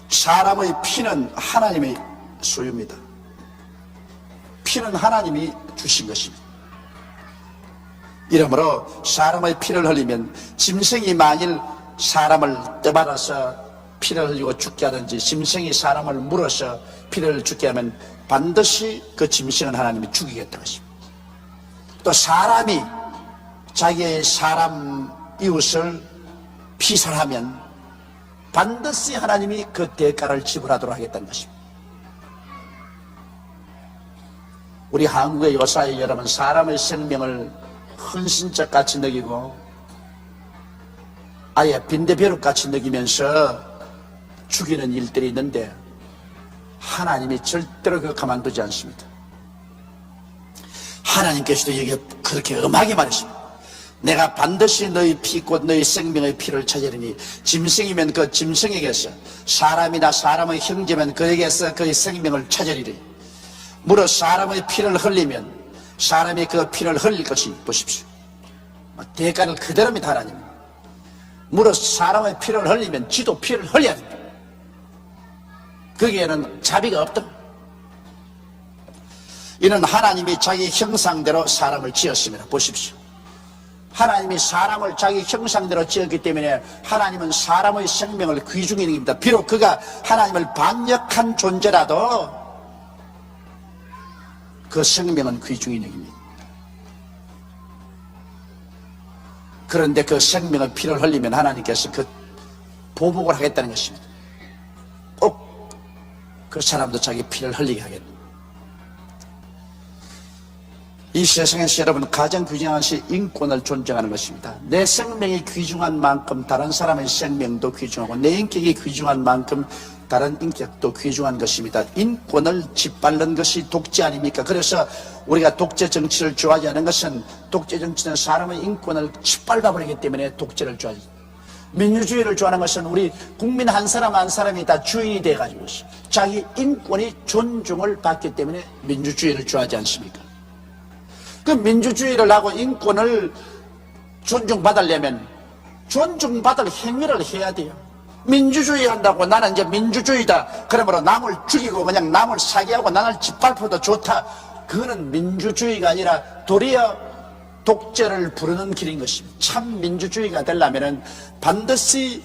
사람의 피는 하나님의 소유입니다. 피는 하나님이 주신 것입니다. 이러므로 사람의 피를 흘리면 짐승이 만일 사람을 떠받아서 피를 흘리고 죽게 하든지 짐승이 사람을 물어서 피를 죽게 하면 반드시 그 짐승은 하나님이 죽이겠다는 것입니다. 또 사람이 자기의 사람 이웃을 피살하면 반드시 하나님이 그 대가를 지불하도록 하겠다는 것입니다. 우리 한국의 요사이 여러분, 사람의 생명을 헌신적 같이 느끼고 아예 빈대벼룩 같이 느끼면서 죽이는 일들이 있는데 하나님이 절대로 그거 가만두지 않습니다. 하나님께서도 여기 그렇게 엄하게 말했습니다. 내가 반드시 너희 피 곧 너희 생명의 피를 찾으리니 짐승이면 그 짐승에게서 사람이나 사람의 형제면 그에게서 그의 생명을 찾으리니 무릇 사람의 피를 흘리면 사람이 그 피를 흘릴 것이 보십시오. 대가를 그대로입니다. 하나님. 무릇 사람의 피를 흘리면 지도 피를 흘려야 됩니다. 거기에는 자비가 없다. 이는 하나님이 자기 형상대로 사람을 지었습니다. 보십시오. 하나님이 사람을 자기 형상대로 지었기 때문에 하나님은 사람의 생명을 귀중히 여깁니다. 비록 그가 하나님을 반역한 존재라도 그 생명은 귀중히 여깁니다. 그런데 그 생명의 피를 흘리면 하나님께서 그 보복을 하겠다는 것입니다. 꼭 그 사람도 자기 피를 흘리게 하겠다. 이 세상에서 여러분 가장 귀중한 것이 인권을 존중하는 것입니다. 내 생명이 귀중한 만큼 다른 사람의 생명도 귀중하고 내 인격이 귀중한 만큼 다른 인격도 귀중한 것입니다. 인권을 짓밟는 것이 독재 아닙니까? 그래서 우리가 독재 정치를 좋아하지 않는 것은 독재 정치는 사람의 인권을 짓밟아버리기 때문에 독재를 좋아하지. 민주주의를 좋아하는 것은 우리 국민 한 사람 한 사람이 다 주인이 돼가지고 자기 인권이 존중을 받기 때문에 민주주의를 좋아하지 않습니까? 그 민주주의를 하고 인권을 존중받으려면 존중받을 행위를 해야 돼요. 민주주의 한다고 나는 이제 민주주의다 그러므로 남을 죽이고 그냥 남을 사기하고 나를 짓밟아도 좋다, 그거는 민주주의가 아니라 도리어 독재를 부르는 길인 것입니다. 참 민주주의가 되려면 반드시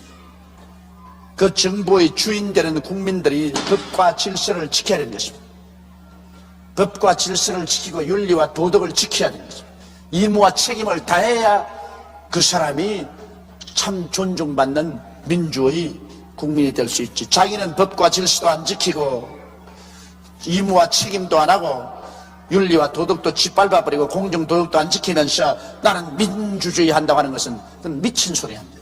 그 정부의 주인 되는 국민들이 법과 질서를 지켜야 되는 것입니다. 법과 질서를 지키고 윤리와 도덕을 지켜야 되는 것입니다. 의무와 책임을 다해야 그 사람이 참 존중받는 민주의 국민이 될 수 있지. 자기는 법과 질서도 안 지키고 의무와 책임도 안 하고 윤리와 도덕도 짓밟아버리고 공정도덕도 안 지키면서 나는 민주주의 한다고 하는 것은 그건 미친 소리 합니다.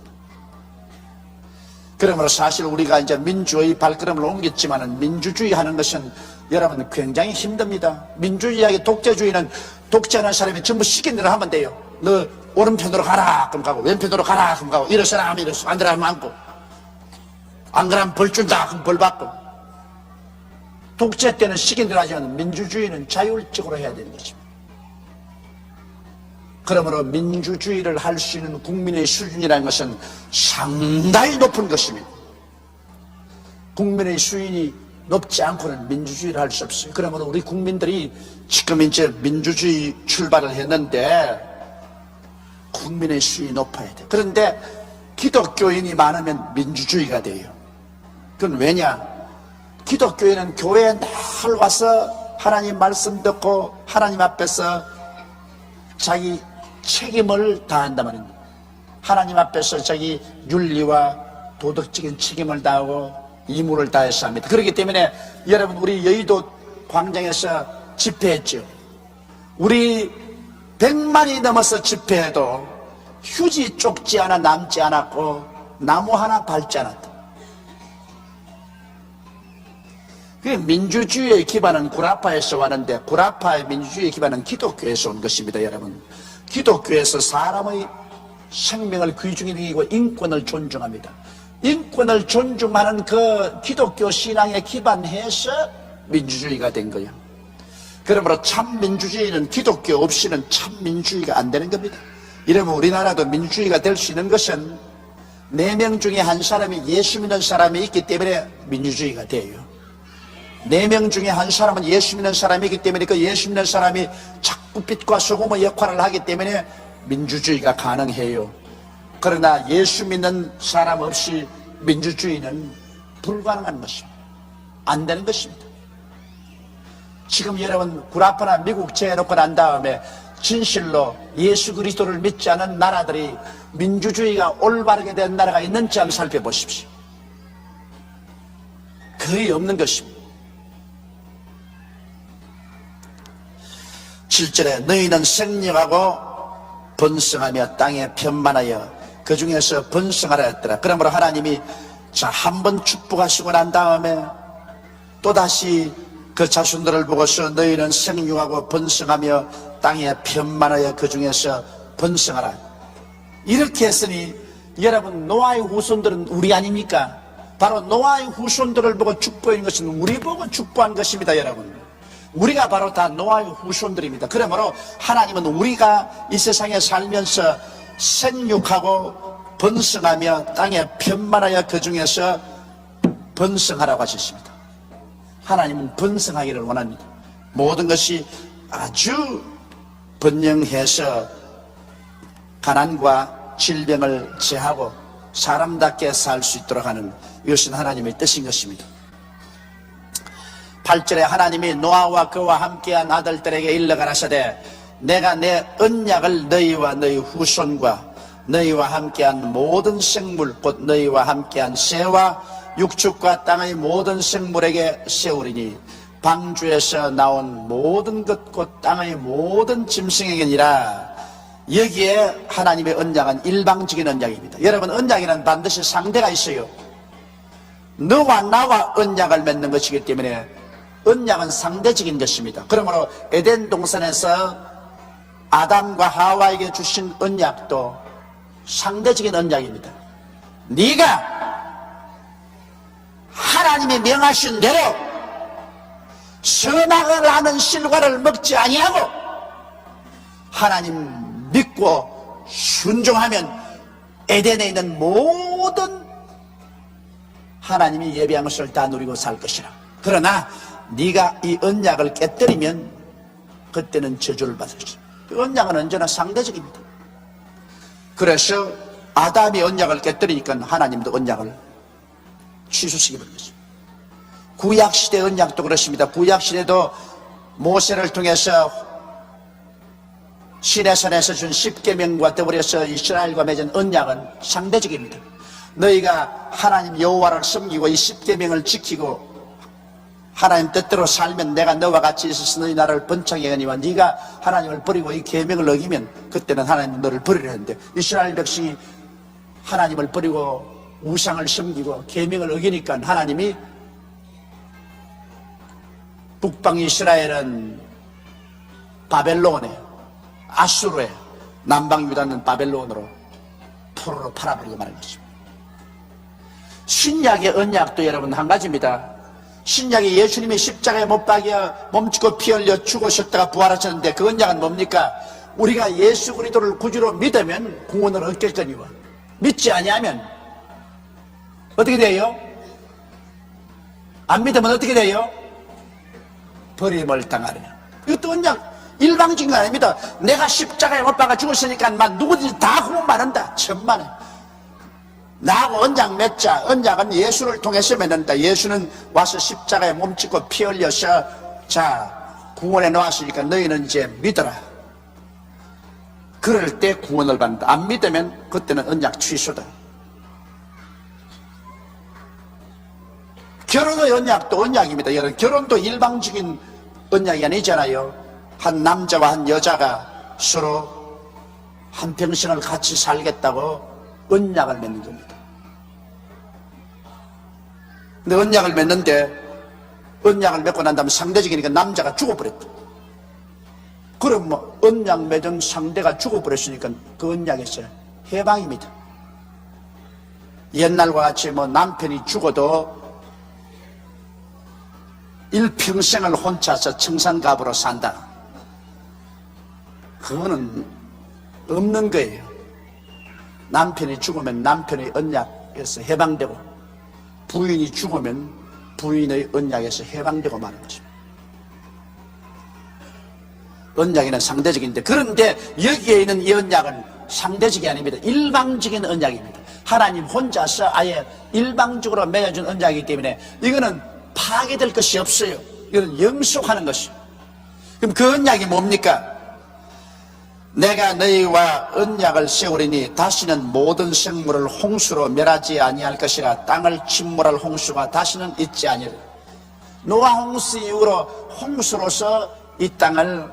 그러므로 사실 우리가 이제 민주의 발걸음을 옮겼지만은 민주주의 하는 것은 여러분 굉장히 힘듭니다. 민주주의하고 독재주의는 독재하는 사람이 전부 시킨 대로 하면 돼요. 너 오른편으로 가라 그럼 가고 왼편으로 가라 그럼 가고 일어서라 하면 일어서 안 그러면 앉고 안 그러면 벌 준다 그럼 벌 받고. 독재 때는 시킨 대로 하지만 민주주의는 자율적으로 해야 되는 것입니다. 그러므로 민주주의를 할 수 있는 국민의 수준이라는 것은 상당히 높은 것입니다. 국민의 수준이 높지 않고는 민주주의를 할 수 없어요. 그러므로 우리 국민들이 지금 이제 민주주의 출발을 했는데 국민의 수준이 높아야 돼요. 그런데 기독교인이 많으면 민주주의가 돼요. 그건 왜냐? 기독교인은 교회에 늘 와서 하나님 말씀 듣고 하나님 앞에서 자기 책임을 다한단 말입니다. 하나님 앞에서 자기 윤리와 도덕적인 책임을 다하고 의무를 다해서 합니다. 그렇기 때문에 여러분 우리 여의도 광장에서 집회했죠. 우리 100만이 넘어서 집회해도 휴지 쪽지 하나 남지 않았고 나무 하나 밟지 않았다. 그 민주주의의 기반은 구라파에서 왔는데 구라파의 민주주의의 기반은 기독교에서 온 것입니다. 여러분 기독교에서 사람의 생명을 귀중히 여기고 인권을 존중합니다. 인권을 존중하는 그 기독교 신앙에 기반해서 민주주의가 된 거예요. 그러므로 참 민주주의는 기독교 없이는 참 민주주의가 안 되는 겁니다. 이러면 우리나라도 민주주의가 될 수 있는 것은 4명 중에 한 사람이 예수 믿는 사람이 있기 때문에 민주주의가 돼요. 4명 중에 한 사람은 예수 믿는 사람이 있기 때문에 그 예수 믿는 사람이 자꾸 빛과 소금의 역할을 하기 때문에 민주주의가 가능해요. 그러나 예수 믿는 사람 없이 민주주의는 불가능한 것입니다. 안 되는 것입니다. 지금 여러분 구라파나 미국 재해놓고 난 다음에 진실로 예수 그리스도를 믿지 않은 나라들이 민주주의가 올바르게 된 나라가 있는지 한번 살펴보십시오. 거의 없는 것입니다. 7절에 너희는 생육하고 번성하며 땅에 편만하여 그 중에서 번성하라 했더라. 그러므로 하나님이 자, 한번 축복하시고 난 다음에 또다시 그 자손들을 보고서 너희는 생육하고 번성하며 땅에 편만하여 그 중에서 번성하라. 이렇게 했으니 여러분 노아의 후손들은 우리 아닙니까? 바로 노아의 후손들을 보고 축복한 것은 우리 보고 축복한 것입니다. 여러분 우리가 바로 다 노아의 후손들입니다. 그러므로 하나님은 우리가 이 세상에 살면서 생육하고 번성하며 땅에 편만하여 그 중에서 번성하라고 하셨습니다. 하나님은 번성하기를 원합니다. 모든 것이 아주 번영해서 가난과 질병을 제하고 사람답게 살 수 있도록 하는 이것은 하나님의 뜻인 것입니다. 8절에 하나님이 노아와 그와 함께한 아들들에게 일러 가라사대 내가 내 언약을 너희와 너희 후손과 너희와 함께한 모든 생물 곧 너희와 함께한 새와 육축과 땅의 모든 생물에게 세우리니 방주에서 나온 모든 것 곧 땅의 모든 짐승에게니라. 여기에 하나님의 언약은 일방적인 언약입니다. 여러분 언약에는 반드시 상대가 있어요. 너와 나와 언약을 맺는 것이기 때문에 언약은 상대적인 것입니다. 그러므로 에덴 동산에서 아담과 하와에게 주신 언약도 상대적인 언약입니다. 네가 하나님이 명하신 대로 선악을 하는 실과를 먹지 아니하고 하나님 믿고 순종하면 에덴에 있는 모든 하나님이 예비한 것을 다 누리고 살 것이라. 그러나 네가 이 언약을 깨뜨리면 그때는 저주를 받을 것이다. 그 언약은 언제나 상대적입니다. 그래서 아담이 언약을 깨뜨리니까 하나님도 언약을 취소시키는 것입니다. 구약시대 언약도 그렇습니다. 구약시대도 모세를 통해서 시내산에서 준 10계명과 더불어서 이스라엘과 맺은 언약은 상대적입니다. 너희가 하나님 여호와를 섬기고 이 10계명을 지키고 하나님 뜻대로 살면 내가 너와 같이 있어서 너희 나라를 번창하게 하니와 네가 하나님을 버리고 이 계명을 어기면 그때는 하나님 너를 버리려 했는데 이스라엘 백성이 하나님을 버리고 우상을 섬기고 계명을 어기니까 하나님이 북방 이스라엘은 바벨론에 아수르에 남방 유다는 바벨론으로 포로로 팔아버리고 말한 것입니다. 신약의 언약도 여러분 한 가지입니다. 신약에 예수님이 십자가에 못 박여 몸치고 피 흘려 죽으셨다가 부활하셨는데 그 언약은 뭡니까? 우리가 예수 그리스도를 구주로 믿으면 구원을 얻겠거니와 믿지 아니하면 어떻게 돼요? 안 믿으면 어떻게 돼요? 버림을 당하리라. 이것도 언약 일방적인 거 아닙니다. 내가 십자가에 못 박아 죽었으니까 막 누구든지 다 구원받는다. 천만에 나하고 언약 맺자. 언약은 예수를 통해서 맺는다. 예수는 와서 십자가에 몸짓고 피 흘려서 자 구원에 나왔으니까 너희는 이제 믿어라. 그럴 때 구원을 받는다. 안 믿으면 그때는 언약 취소다. 결혼의 언약도 언약입니다. 여러분 결혼도 일방적인 언약이 아니잖아요. 한 남자와 한 여자가 서로 한평생을 같이 살겠다고 언약을 맺는 겁니다. 근데 언약을 맺는데 언약을 맺고 난 다음에 상대적이니까 남자가 죽어버렸다. 그럼 뭐 언약 맺은 상대가 죽어버렸으니까 그 언약에서 해방입니다. 옛날과 같이 뭐 남편이 죽어도 일평생을 혼자서 청산갑으로 산다, 그거는 없는 거예요. 남편이 죽으면 남편의 언약에서 해방되고, 부인이 죽으면 부인의 언약에서 해방되고 마는 것입니다. 언약에는 상대적인데, 그런데 여기에 있는 이 언약은 상대적이 아닙니다. 일방적인 언약입니다. 하나님 혼자서 아예 일방적으로 맺어준 언약이기 때문에 이거는 파괴될 것이 없어요. 이거는 영속하는 것이에요. 그럼 그 언약이 뭡니까? 내가 너희와 언약을 세우리니 다시는 모든 생물을 홍수로 멸하지 아니할 것이라. 땅을 침몰할 홍수가 다시는 있지 아니하리라. 노아 홍수 이후로 홍수로서 이 땅을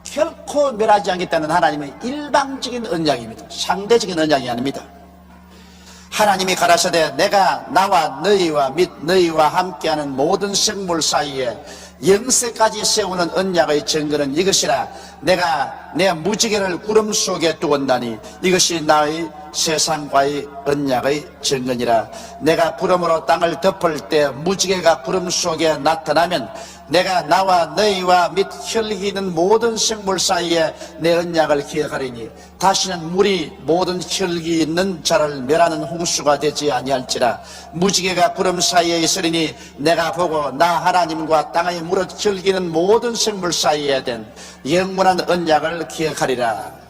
결코 멸하지 않겠다는 하나님의 일방적인 언약입니다. 상대적인 언약이 아닙니다. 하나님이 가라사대 내가 나와 너희와 및 너희와 함께하는 모든 생물 사이에 영세까지 세우는 언약의 증거는 이것이라. 내가 내 무지개를 구름 속에 두었나니 이것이 나의 세상과의 언약의 증거니라. 내가 구름으로 땅을 덮을 때 무지개가 구름 속에 나타나면 내가 나와 너희와 및 혈기 있는 모든 생물 사이에 내 언약을 기억하리니 다시는 물이 모든 혈기 있는 자를 멸하는 홍수가 되지 아니할지라. 무지개가 구름 사이에 있으리니 내가 보고 나 하나님과 땅의 물을 혈기는 모든 생물 사이에 된 영원한 언약을 기억하리라.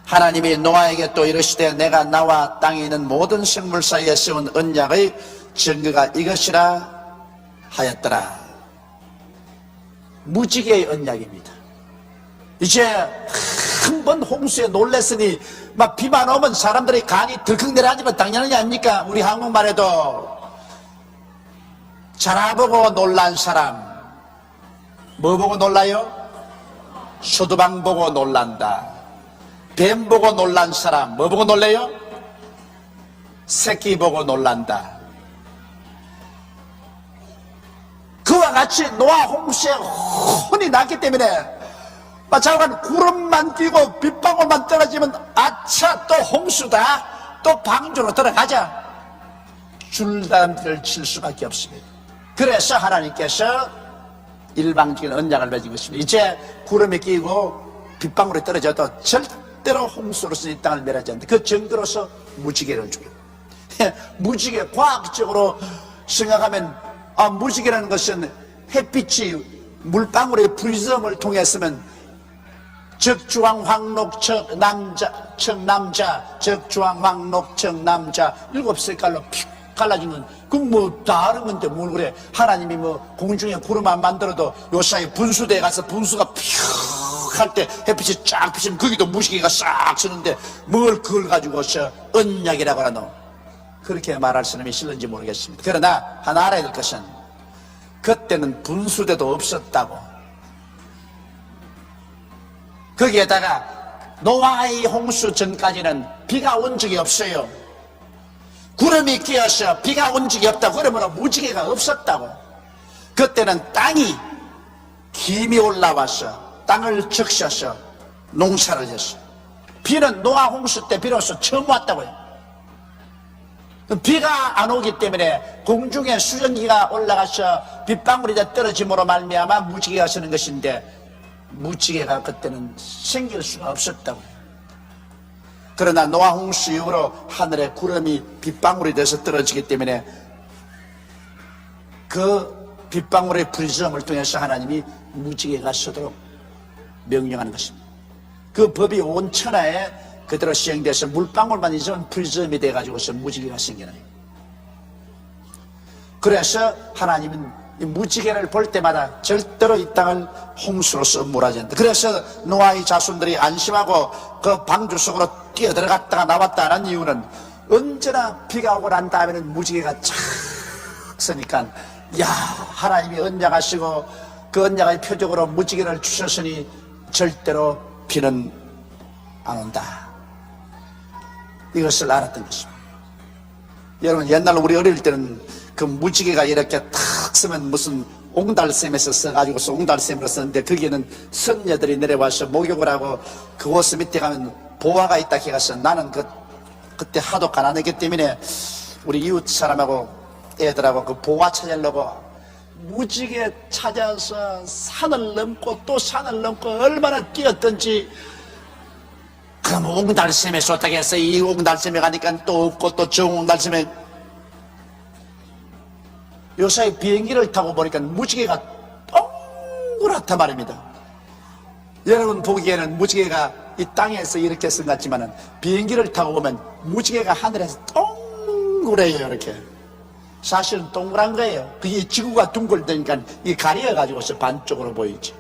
하나님이 노아에게 또 이르시되 내가 나와 땅에 있는 모든 생물 사이에 세운 언약의 증거가 이것이라 하였더라. 무지개의 언약입니다. 이제 한 번 홍수에 놀랬으니 막 비만 오면 사람들이 간이 덜컥 내려앉으면 당연한 게 아닙니까? 우리 한국말에도 자라보고 놀란 사람 뭐 보고 놀라요? 소두방 보고 놀란다. 뱀 보고 놀란 사람 뭐 보고 놀래요? 새끼 보고 놀란다. 그와 같이 노아 홍수에 혼이 났기 때문에 마찬가지로 구름만 끼고 빗방울만 떨어지면 아차 또 홍수다, 또 방주로 들어가자, 줄담배를 칠 수밖에 없습니다. 그래서 하나님께서 일방적인 언약을 맺은 것입니다. 이제 구름이 끼고 빗방울이 떨어져도 절대로 홍수로서 이 땅을 멸하지 않는다. 그 증거로서 무지개를 줘요. 무지개 과학적으로 생각하면 무지개라는 것은 햇빛이 물방울의 프리즘을 통했으면 적주황 황록청 남자 적주황 황록청 남자 7색깔로 픽 갈라지는, 그 뭐 다른 건데 뭘 그래. 하나님이 뭐 공중에 구름 안 만들어도 요 사이 분수대에 가서 분수가 픽 할 때 햇빛이 쫙 비치면 거기도 무지개가 싹 쓰는데 뭘 그걸 가지고서 언약이라고 하노? 그렇게 말할 사람이 있을는지 모르겠습니다. 그러나 하나 알아야 될 것은 그때는 분수대도 없었다고. 거기에다가 노아의 홍수 전까지는 비가 온 적이 없어요. 구름이 끼어서 비가 온 적이 없다고. 그러면 무지개가 없었다고. 그때는 땅이 김이 올라와서 땅을 적셔서 농사를 했어요. 비는 노아 홍수 때 비로소 처음 왔다고요. 비가 안 오기 때문에 공중에 수증기가 올라가서 빗방울이 떨어짐으로 말미암아 무지개가 서는 것인데, 무지개가 그때는 생길 수가 없었다고요. 그러나 노아 홍수 이후로 하늘에 구름이 빗방울이 돼서 떨어지기 때문에 그 빗방울의 프리즘을 통해서 하나님이 무지개가 서도록 명령하는 것입니다. 그 법이 온 천하에 그대로 시행돼서 물방울만 있으면 프리즘이 돼가지고서 무지개가 생겨나요. 그래서 하나님은 이 무지개를 볼 때마다 절대로 이 땅을 홍수로서 몰아지 않는다. 그래서 노아의 자손들이 안심하고 그 방주 속으로 뛰어들어갔다가 나왔다 하는 이유는 언제나 비가 오고 난 다음에는 무지개가 착 서니까, 야, 하나님이 언약하시고 그 언약의 표적으로 무지개를 주셨으니 절대로 비는 안 온다, 이것을 알았던 것입니다. 여러분, 옛날 우리 어릴 때는 그 무지개가 이렇게 탁 가슴은 무슨 옹달샘에서 써가지고서 옹달샘으로 썼는데 거기에는 선녀들이 내려와서 목욕을 하고 그 옷 밑에 가면 보화가 있다 해가서 나는 그때 하도 가난했기 때문에 우리 이웃 사람하고 애들하고 그 보화 찾으려고 무지개 찾아서 산을 넘고 또 산을 넘고 얼마나 뛰었던지. 그럼 옹달샘에 쏟다게 해서 이 옹달샘에 가니까 또 없고 또 저 옹달샘에 요사이 비행기를 타고 보니까 무지개가 동그랗단 말입니다. 여러분 보기에는 무지개가 이 땅에서 이렇게 쓴 것 같지만은 비행기를 타고 보면 무지개가 하늘에서 동그래요. 이렇게 사실은 동그란 거예요. 그게 지구가 둥글다니까 이 가려가지고서 반쪽으로 보이지.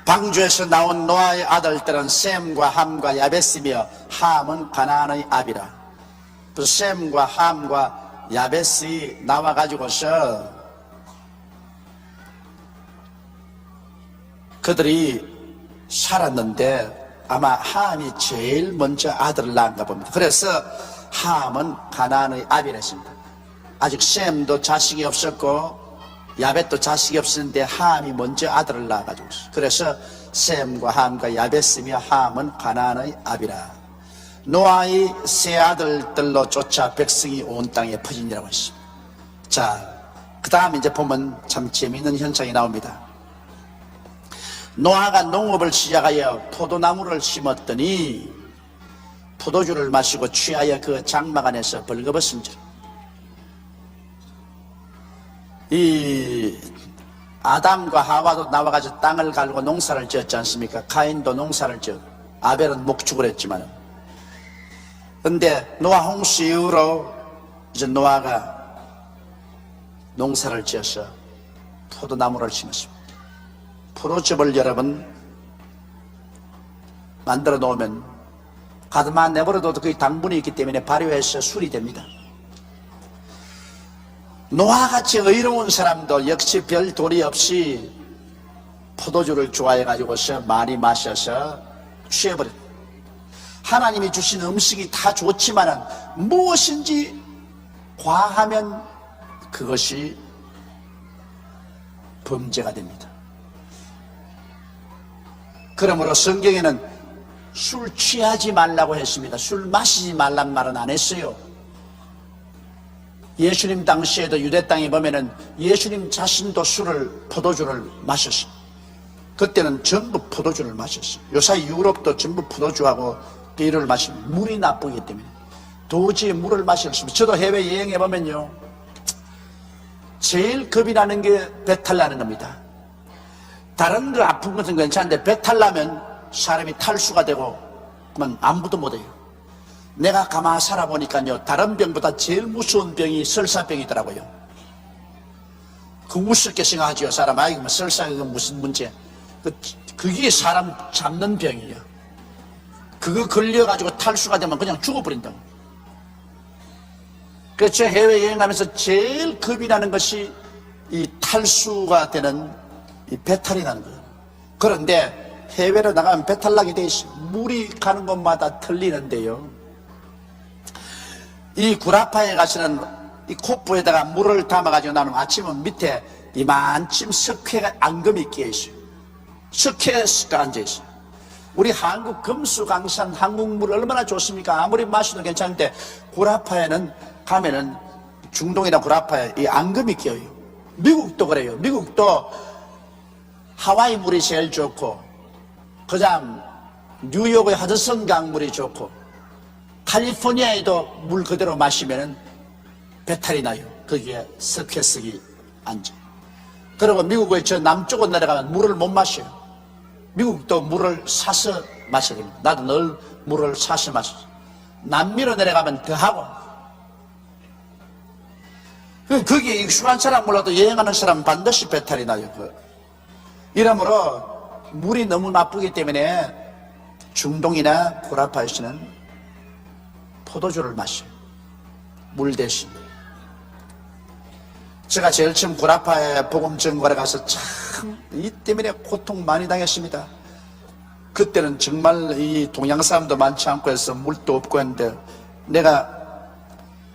방주에서 나온 노아의 아들들은 셈과 함과 야베스며 함은 가나안의 아비라. 그 셈과 함과 야베스이 나와가지고서 그들이 살았는데 아마 함이 제일 먼저 아들을 낳은가 봅니다. 그래서 함은 가나안의 아비라십니다. 아직 셈도 자식이 없었고 야벳도 자식이 없었는데 함이 먼저 아들을 낳아가지고 있어요. 그래서 셈과 함과 야벳이며 함은 가나안의 아비라. 노아의 세 아들들로 쫓아 백성이 온 땅에 퍼진이라고 했습니다. 자, 그 다음 이제 보면 참 재미있는 현상이 나옵니다. 노아가 농업을 시작하여 포도나무를 심었더니 포도주를 마시고 취하여 그 장막 안에서 벌거벗은지라. 이 아담과 하와도 나와가지고 땅을 갈고 농사를 지었지 않습니까? 가인도 농사를 지었고 아벨은 목축을 했지만, 근데 노아 홍수 이후로 이제 노아가 농사를 지어서 포도나무를 심었습니다. 포도즙을 여러분 만들어 놓으면 가득만 내버려둬도 거기 당분이 있기 때문에 발효해서 술이 됩니다. 노아같이 의로운 사람도 역시 별 도리 없이 포도주를 좋아해가지고서 많이 마셔서 취해버렸다. 하나님이 주신 음식이 다 좋지만은 무엇인지 과하면 그것이 범죄가 됩니다. 그러므로 성경에는 술 취하지 말라고 했습니다. 술 마시지 말란 말은 안 했어요. 예수님 당시에도 유대 땅에 보면은 예수님 자신도 포도주를 마셨어요. 그때는 전부 포도주를 마셨어요. 요새 유럽도 전부 포도주하고 비를 마시면 물이 나쁘기 때문에 도저히 물을 마실 수 없어요. 저도 해외 여행해 보면요, 제일 겁이 나는 게 배탈 나는 겁니다. 다른 거 아픈 것은 괜찮은데 배탈 나면 사람이 탈수가 되고 그러면 아무도 못해요. 내가 가만히 살아보니까요, 다른 병보다 제일 무서운 병이 설사병이더라고요. 그 우습게 생각하죠. 사람, 아이고 뭐 설사가 무슨 문제. 그게 사람 잡는 병이에요. 그거 걸려가지고 탈수가 되면 그냥 죽어버린다고. 그래서 제가 해외여행 가면서 제일 겁이 나는 것이 이 탈수가 되는 이 배탈이 나는 거예요. 그런데 해외로 나가면 배탈 나게 돼 있어요. 물이 가는 곳마다 틀리는데요, 이 구라파에 가시는 이 콧부에다가 물을 담아가지고 나는 아침은 밑에 이만큼 석회가 앙금이 끼어 있어요. 석회가 앉아 있어요. 우리 한국 금수강산 한국물 얼마나 좋습니까? 아무리 마셔도 괜찮은데 구라파에는 가면은 중동이나 구라파에 이 앙금이 끼어요. 미국도 그래요. 미국도 하와이 물이 제일 좋고, 그 다음 뉴욕의 하드슨 강물이 좋고, 캘리포니아에도 물 그대로 마시면 배탈이 나요. 거기에 석회석이 앉아. 그리고 미국의 저 남쪽으로 내려가면 물을 못 마셔요. 미국도 물을 사서 마셔야 됩니다. 나도 늘 물을 사서 마셔. 남미로 내려가면 더 하고. 거기에 익숙한 사람 몰라도 여행하는 사람 반드시 배탈이 나요. 이러므로 물이 너무 나쁘기 때문에 중동이나 구라파에서는 포도주를 마셔요. 물 대신. 제가 제일 처음 구라파에 복음 전과를 가서 참 이 때문에 고통 많이 당했습니다. 그때는 정말 이 동양 사람도 많지 않고 해서 물도 없고 했는데, 내가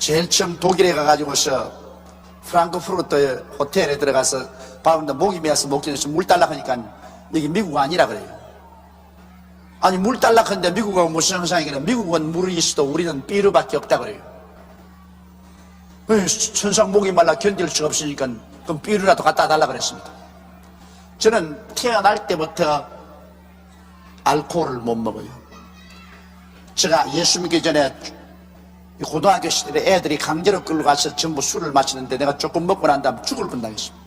제일 처음 독일에 가가지고서 프랑크푸르트 호텔에 들어가서 밥인데 목이 메어서 목전에서 물 달라 하니까 여기 미국 아니라 그래요. 아니 물 달라 하는데 미국하고 무슨 상상이냐. 미국은 물이 있어도 우리는 비료밖에 없다 그래요. 천상 목이 말라 견딜 수가 없으니까 그럼 비료라도 갖다 달라 그랬습니다. 저는 태어날 때부터 알코올을 못 먹어요. 제가 예수 믿기 전에 고등학교 시절에 애들이 강제로 끌고 가서 전부 술을 마시는데 내가 조금 먹고 난 다음 죽을 뻔당했습니다.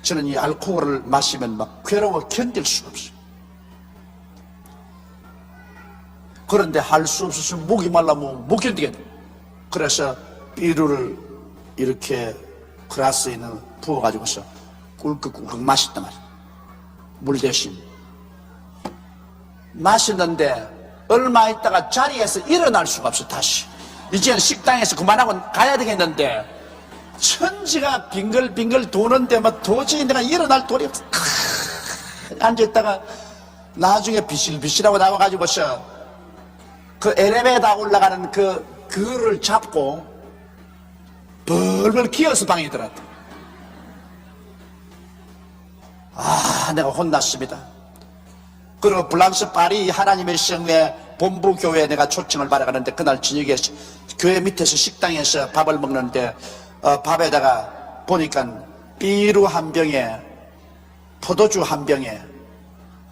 저는 이 알코올을 마시면 막 괴로워 견딜 수가 없어요. 그런데 할 수 없어서 목이 말라면 못 견디겠네. 그래서 비료를 이렇게 그라스에 부어가지고서 꿀꺽꿀꺽 마셨단 말이에요. 물 대신 마시는데 얼마 있다가 자리에서 일어날 수가 없어. 다시 이제는 식당에서 그만하고 가야 되겠는데 천지가 빙글빙글 도는데 뭐 도저히 내가 일어날 돌이 없어. 앉아있다가 나중에 비실비실하고 나와가지고서 그 엘리베이터 올라가는 그거를 잡고 벌벌 기어서 방에 들어갔다. 내가 혼났습니다. 그리고 프랑스 파리 하나님의 성회 본부 교회에 내가 초청을 받아가는데 그날 저녁에 교회 밑에서 식당에서 밥을 먹는데 밥에다가 보니까 비루 한 병에 포도주 한 병에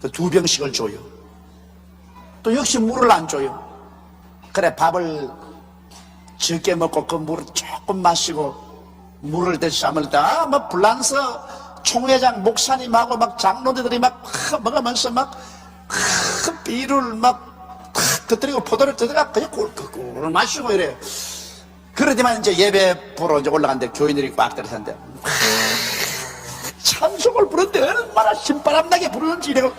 그 2병씩을 줘요. 또 역시 물을 안 줘요. 그래 밥을 적게 먹고 그 물을 조금 마시고 물을 대신 쌈을 다 뭐 프랑스 총회장 목사님하고 막 장로들이 막 먹으면서 막 비를 막 겉들이고 포도를 뜯어가 그냥 꿀꿀꿀 마시고 이래. 그러지만 이제 예배 보러 이제 올라갔는데 교인들이 꽉 들어섰는데 찬송을 부르는데 얼마나 신바람 나게 부르는지 이래고.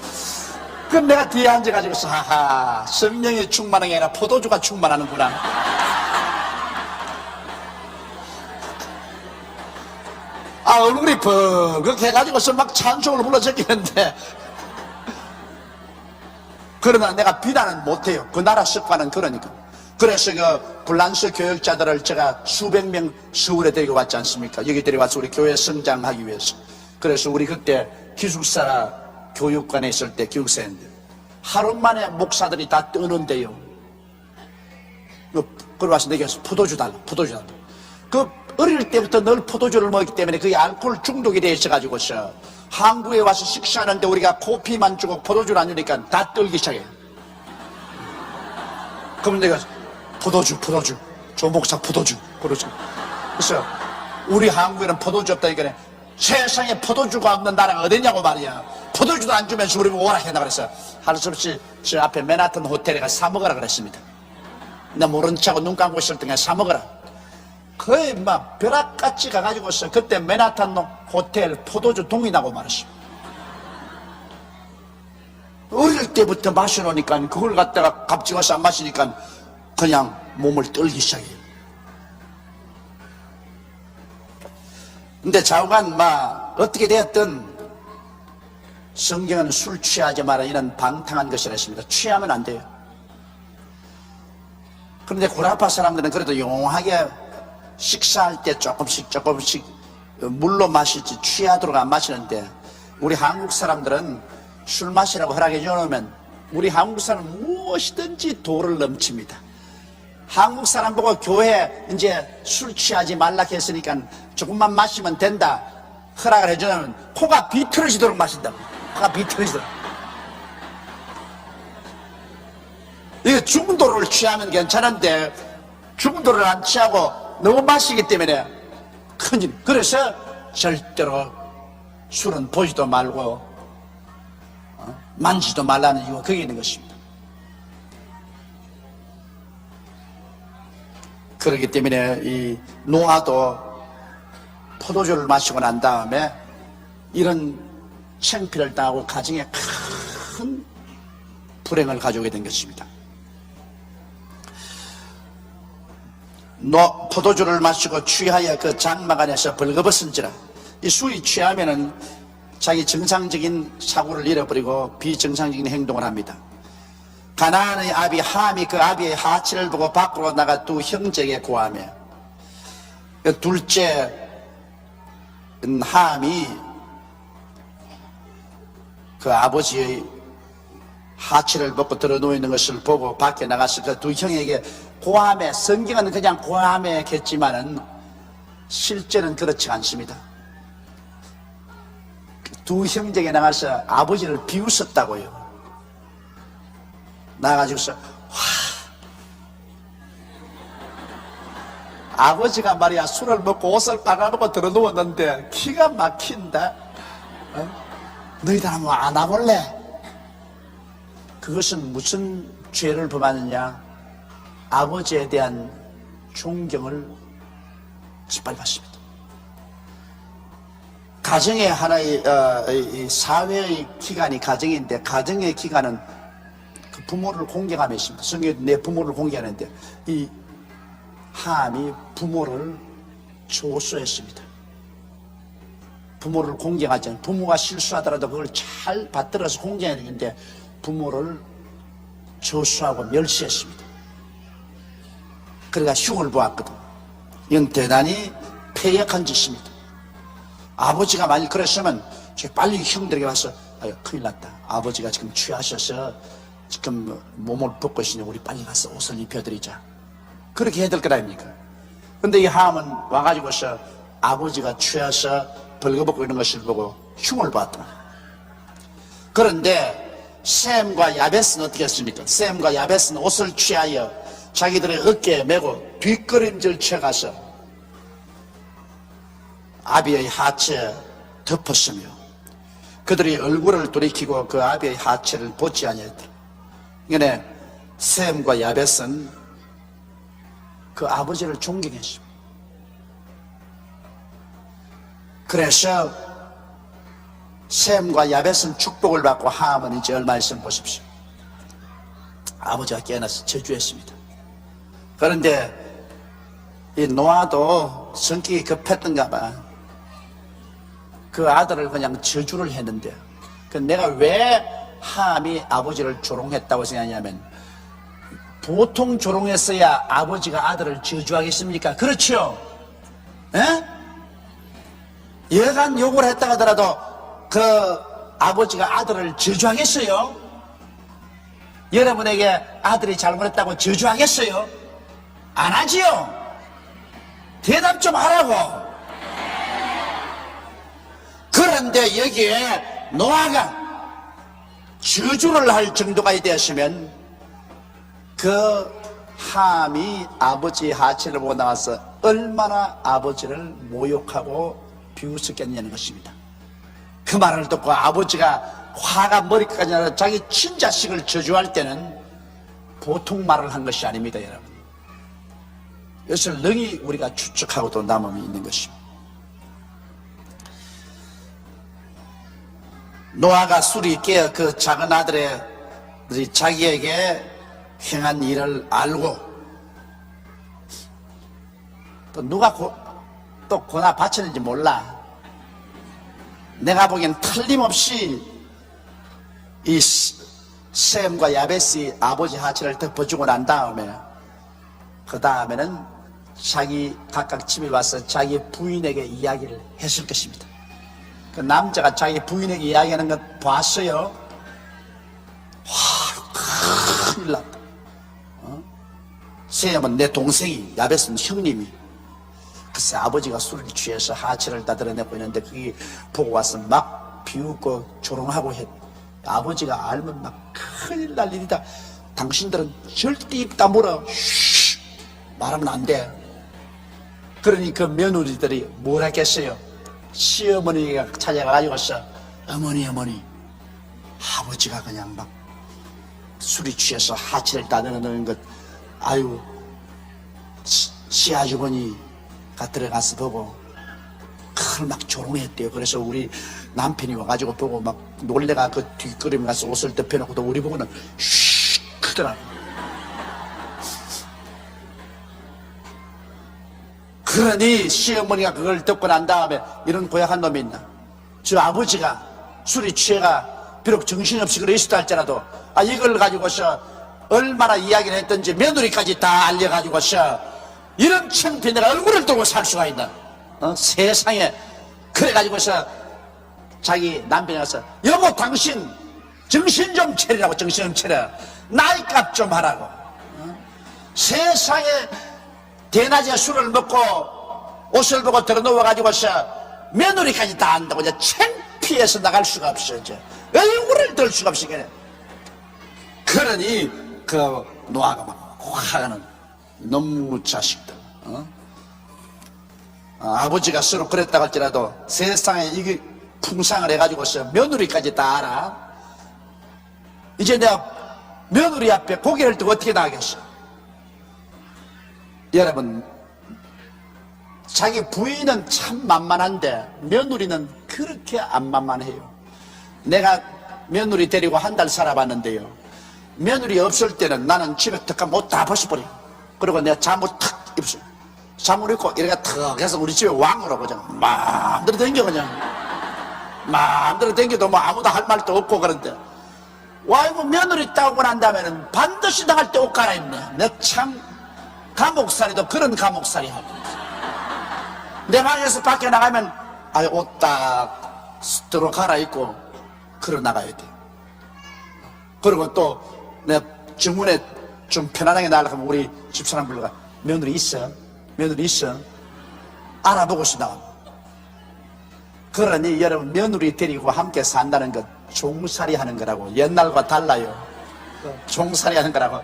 그럼 내가 뒤에 앉아가지고 하하 성령이 충만한 게 아니라 포도주가 충만하는구나. 얼굴이 벅 해가지고서 막 찬송을 불러 제끼는데 그러나 내가 비난은 못해요. 그 나라 습관은 그러니까. 그래서 그 프랑스 교역자들을 제가 수백 명 서울에 데리고 왔지 않습니까? 여기 데려와서 우리 교회 성장하기 위해서. 그래서 우리 그때 기숙사 교육관에 있을 때 교육생인데 하루 만에 목사들이 다 뜨는데요. 그러 와서 내게 포도주 달라. 그 어릴 때부터 늘 포도주를 먹기 때문에 그게 알코올 중독이 돼 있어가지고서 한국에 와서 식사하는데 우리가 커피만 주고 포도주를 안 주니까 다 떨기 시작해요. 그럼 내가 포도주 조목사 포도주. 그래서 우리 한국에는 포도주 없다니까 세상에 포도주가 없는 나라가 어디냐고 말이야. 포도주도 안 주면서 우리 오라 했나 그래서 할 수 없이 저 앞에 맨하튼 호텔에 가서 사 먹으라 그랬습니다. 나 모른 척하고 눈 감고 있을 때 그냥 사 먹으라. 거의 막 벼락같이 가가지고서 그때 맨하탄 호텔 포도주 동이 나고 말았어. 어릴 때부터 마셔놓으니까 그걸 갖다가 갑자기 와서 안 마시니까 그냥 몸을 떨기 시작해요. 근데 좌우간 막 어떻게 되었든 성경은 술 취하지 마라 이런 방탕한 것이라 했습니다. 취하면 안 돼요. 그런데 구라파 사람들은 그래도 용하게 식사할 때 조금씩 물로 마시지 취하도록 안 마시는데 우리 한국 사람들은 술 마시라고 허락해 주면 우리 한국 사람은 무엇이든지 도를 넘칩니다. 한국 사람 보고 교회 이제 술 취하지 말라 했으니까 조금만 마시면 된다 허락을 해주면 코가 비틀어지도록 마신다. 코가 비틀어지도록. 이게 중도를 취하면 괜찮은데 중도를 안 취하고 너무 마시기 때문에 큰일. 그래서 절대로 술은 보지도 말고 만지도 말라는 이유가 거기에 있는 것입니다. 그렇기 때문에 이 노아도 포도주를 마시고 난 다음에 이런 창피를 당하고 가정에 큰 불행을 가져오게 된 것입니다. 포도주를 마시고 취하여 그 장막 안에서 벌거벗은지라. 이 술이 취하면은 자기 정상적인 사고를 잃어버리고 비정상적인 행동을 합니다. 가나안의 아비 함이 그 아비의 하체를 보고 밖으로 나가 두 형제에게 고하며 둘째 함이 그 아버지의 하체를 벗고 들어누워 있는 것을 보고 밖에 나갔을 때 두 형에게 고함에, 성경은 그냥 고함했겠지만은 실제는 그렇지 않습니다. 두 형제가 나가서 아버지를 비웃었다고요. 나가지고서 아버지가 말이야 술을 먹고 옷을 빨아먹고 들어누웠는데 기가 막힌다. 너희들 한번 안아볼래? 그것은 무슨 죄를 범하느냐? 아버지에 대한 존경을 짓밟았습니다. 가정의 하나의 이 사회의 기간이 가정인데, 가정의 기간은 그 부모를 공경함에 있습니다. 성경에 내 부모를 공경하는데 이 함이 부모를 조소했습니다. 부모를 공경하지 않아요. 부모가 실수하더라도 그걸 잘 받들어서 공경해야 되는데 부모를 조수하고 멸시했습니다. 그러니까 흉을 보았거든. 이건 대단히 패역한 짓입니다. 아버지가 만일 그랬으면 빨리 형들에게 와서 큰일 났다. 아버지가 지금 취하셔서 지금 몸을 벗고 있으니 우리 빨리 가서 옷을 입혀드리자. 그렇게 해야 될 것 아닙니까? 근데 이 함은 와가지고서 아버지가 취해서 벌거벗고 있는 것을 보고 흉을 보았다. 그런데 셈과 야벳은 어떻게 했습니까? 셈과 야벳은 옷을 취하여 자기들의 어깨에 메고 뒷걸음질 쳐가서 아비의 하체에 덮었으며 그들이 얼굴을 돌이키고 그 아비의 하체를 보지 아니했더라. 이게 셈과 야벳은 그 아버지를 존경했습니다. 그래서 셈과 야벳은 축복을 받고 함은 이제 얼마 있으면 보십시오. 아버지가 깨어나서 저주했습니다. 그런데 이 노아도 성격이 급했던가 봐. 그 아들을 그냥 저주를 했는데, 내가 왜 함이 아버지를 조롱했다고 생각하냐면, 보통 조롱했어야 아버지가 아들을 저주하겠습니까? 그렇죠? 에? 여간 욕을 했다 하더라도 그 아버지가 아들을 저주하겠어요? 여러분에게 아들이 잘못했다고 저주하겠어요? 안 하지요? 대답 좀 하라고. 그런데 여기에 노아가 저주를 할 정도가 되었으면 그 함이 아버지의 하체를 보고 나와서 얼마나 아버지를 모욕하고 비웃었겠냐는 것입니다. 그 말을 듣고 아버지가 화가 머리까지 나서 자기 친자식을 저주할 때는 보통 말을 한 것이 아닙니다, 여러분. 이것을 능히 우리가 추측하고도 남음이 있는 것입니다. 노아가 술이 깨어 그 작은 아들이 자기에게 행한 일을 알고 또 누가 또 고나 바쳤는지 몰라. 내가 보기엔 틀림없이 이 셈과 야벳이 아버지 하체를 덮어주고 난 다음에 그 다음에는 자기 각각 집에 와서 자기 부인에게 이야기를 했을 것입니다. 그 남자가 자기 부인에게 이야기하는 것 봤어요. 와, 큰일 났다. 셈은 내 동생이, 야벳은 형님이. 글쎄 아버지가 술을 취해서 하체를 다 드러내고 있는데 그게 보고 와서 막 비웃고 조롱하고 했. 아버지가 알면 막 큰일 날 일이다. 당신들은 절대 입 다물어. 말하면 안 돼. 그러니 그 며느리들이 뭘 했겠어요? 시어머니가 찾아가가지고서 어머니 아버지가 그냥 막 술이 취해서 하체를 다 드러내는 것 아유 시아주머니가 들어가서 보고 그걸 막 조롱했대요. 그래서 우리 남편이 와가지고 보고 막 놀래가 그 뒷걸음에 가서 옷을 덮여놓고 또 우리 보고는 쉿 크더라. 그러니 시어머니가 그걸 듣고 난 다음에 이런 고약한 놈이 있나? 저 아버지가 술이 취해가 비록 정신없이 그래 있었다 할지라도 이걸 가지고서 얼마나 이야기를 했던지 며느리까지 다 알려가지고서 이런 창피해 내가 얼굴을 들고 살 수가 있나? 세상에. 그래가지고서 자기 남편이 가서 여보 당신 정신 좀 차리라고. 정신 좀 차려. 나이값 좀 하라고. 세상에 대낮에 술을 먹고 옷을 보고 들어누워가지고서 며느리까지 다 한다고 이제 창피해서 나갈 수가 없어. 이제 얼굴을 들 수가 없어. 그러니 그 노아가 막 화가는 너무 자식들. 아버지가 서로 그랬다 할지라도 세상에 이게 풍상을 해가지고서 며느리까지 다 알아. 이제 내가 며느리 앞에 고개를 들고 어떻게 나가겠어? 여러분, 자기 부인은 참 만만한데 며느리는 그렇게 안 만만해요. 내가 며느리 데리고 한 달 살아봤는데요, 며느리 없을 때는 나는 집에 턱하면 옷 다 벗어버려. 그리고 내가 잠옷 탁 입어. 잠을 입고 이렇게 턱 해서 우리 집에 왕으로 그냥 마음대로 댕겨. 그냥 마음대로 댕겨도 뭐 아무도 할 말도 없고. 그런데 와이고 며느리 따고 난 다음에는 반드시 나갈 때 옷 갈아입네. 내 참 감옥살이도 그런 감옥살이 하고. 내 방에서 밖에 나가면 옷 딱 들어 갈아입고 걸어 나가야 돼. 그리고 또 내 정문에 좀 편안하게 나가려면 우리 집사람 불러가. 며느리 있어? 며느리 있어? 알아보고서 나와. 그러니 여러분, 며느리 데리고 함께 산다는 것 종살이 하는 거라고. 옛날과 달라요. 종살이 하는 거라고.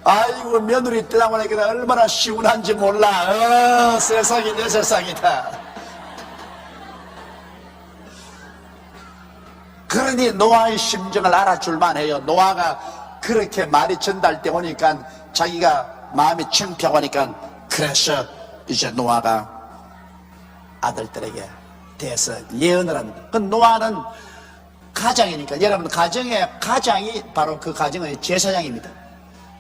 아이고 며느리 떼다 보니까 얼마나 시원한지 몰라. 세상이 내 세상이다. 그러니 노아의 심정을 알아줄만 해요. 노아가 그렇게 말이 전달돼 오니까 자기가 마음이 창피하고 하니까, 그래서 이제 노아가 아들들에게 대해서 예언을 합니다. 그 노아는 가장이니까, 여러분, 가장이 바로 그 가정의 제사장입니다.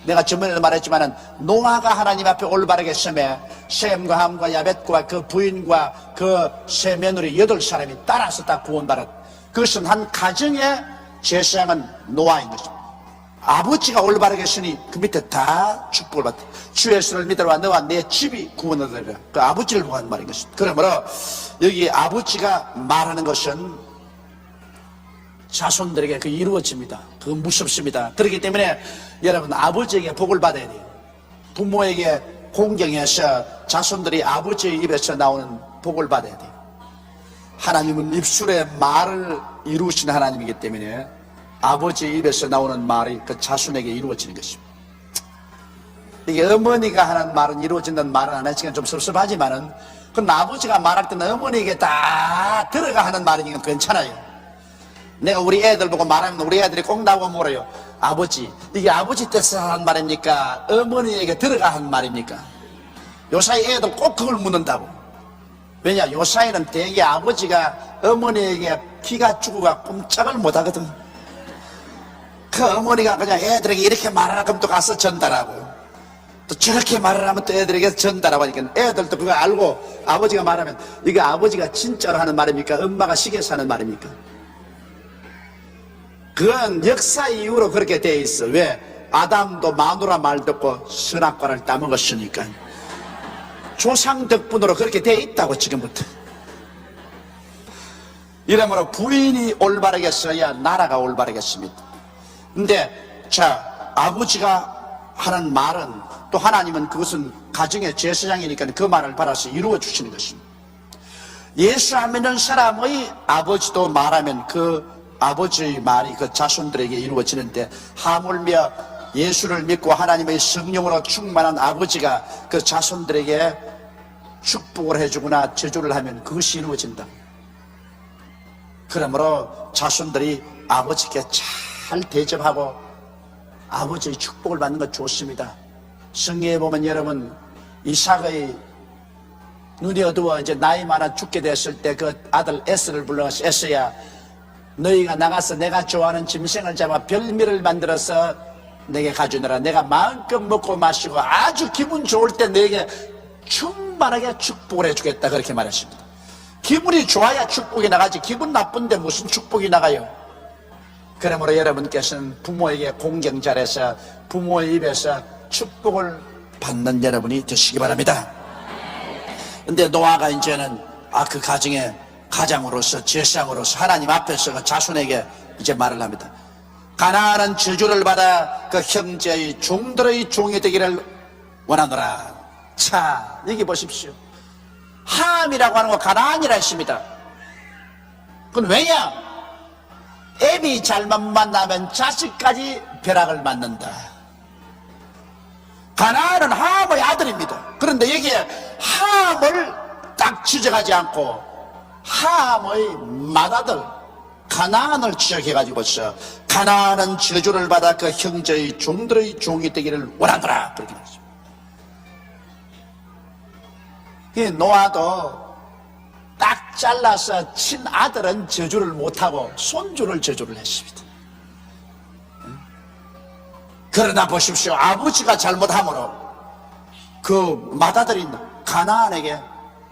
내가 저번에도 말했지만은 노아가 하나님 앞에 올바르게 섬에 셈과 함과 야벳과 그 부인과 그 세 며느리 8사람이 따라서 다 구원받았. 그것은 한 가정의 제사장은 노아인 것입니다. 아버지가 올바르게 쓰니 그 밑에 다 축복을 받다. 주 예수를 믿으라 너와 내 집이 구원을 얻으리라. 그 아버지를 보고 하는 말인 것입니다. 그러므로 여기 아버지가 말하는 것은 자손들에게 그 이루어집니다. 그거 무섭습니다. 그렇기 때문에 여러분, 아버지에게 복을 받아야 돼요. 부모에게 공경해서 자손들이 아버지의 입에서 나오는 복을 받아야 돼요. 하나님은 입술에 말을 이루시는 하나님이기 때문에 아버지의 입에서 나오는 말이 그 자손에게 이루어지는 것입니다. 이게 어머니가 하는 말은 이루어진다는 말은 안 하시면 좀 섭섭하지만은, 그건 아버지가 말할 때는 어머니에게 다 들어가 하는 말이니까 괜찮아요. 내가 우리 애들 보고 말하면 우리 애들이 꼭 나오고 물어요. 아버지, 이게 아버지 뜻에서 하는 말입니까? 어머니에게 들어가 하는 말입니까? 요사이 애들 꼭 그걸 묻는다고. 왜냐, 요사이는 대개 아버지가 어머니에게 기가 죽어가 꼼짝을 못하거든. 그 어머니가 그냥 애들에게 이렇게 말하라 그러면 또 가서 전달하고, 또 저렇게 말을 하면 또 애들에게 전달하고 하니까 애들도 그거 알고, 아버지가 말하면 이거 아버지가 진짜로 하는 말입니까? 엄마가 시켜서 하는 말입니까? 그건 역사 이후로 그렇게 돼 있어. 왜? 아담도 마누라 말 듣고 선악과를 따먹었으니까. 조상 덕분으로 그렇게 돼 있다고. 지금부터 이러므로 부인이 올바르게 써야 나라가 올바르게 씁니다. 근데 자, 아버지가 하는 말은, 또 하나님은 그것은 가정의 제사장이니까 그 말을 받아서 이루어 주시는 것입니다. 예수 안 믿는 사람의 아버지도 말하면 그 아버지의 말이 그 자손들에게 이루어지는데, 하물며 예수를 믿고 하나님의 성령으로 충만한 아버지가 그 자손들에게 축복을 해주거나 저주를 하면 그것이 이루어진다. 그러므로 자손들이 아버지께 잘 대접하고 아버지의 축복을 받는 것 좋습니다. 성경에 보면 여러분, 이삭의 눈이 어두워 이제 나이 많아 죽게 됐을 때 그 아들 에스를 불러서, 에스야, 너희가 나가서 내가 좋아하는 짐승을 잡아 별미를 만들어서 내게 가주느라. 내가 마음껏 먹고 마시고 아주 기분 좋을 때 너에게 충만하게 축복을 해주겠다. 그렇게 말했습니다. 기분이 좋아야 축복이 나가지, 기분 나쁜데 무슨 축복이 나가요? 그러므로 여러분께서는 부모에게 공경 잘해서 부모의 입에서 축복을 받는 여러분이 되시기 바랍니다. 근데 노아가 이제는 그 가정의 가장으로서 제사장으로서 하나님 앞에서 그 자손에게 이제 말을 합니다. 가나안은 저주를 받아 그 형제의 종들의 종이 되기를 원하노라. 자, 여기 보십시오. 함이라고 하는 거 가나안이라 했습니다. 그건 왜냐? 애비 잘못 만나면 자식까지 벼락을 맞는다. 가나안은 함의 아들입니다. 그런데 여기에 함을 딱 지적하지 않고 함의 맏아들 가나안을 지적해가지고서 가나안은 저주를 받아 그 형제의 종들의 종이 되기를 원하더라, 그렇게 말했습니다. 노아도 딱 잘라서 친아들은 저주를 못하고 손주를 저주를 했습니다. 그러나 보십시오, 아버지가 잘못함으로 그 맏아들인 가나안에게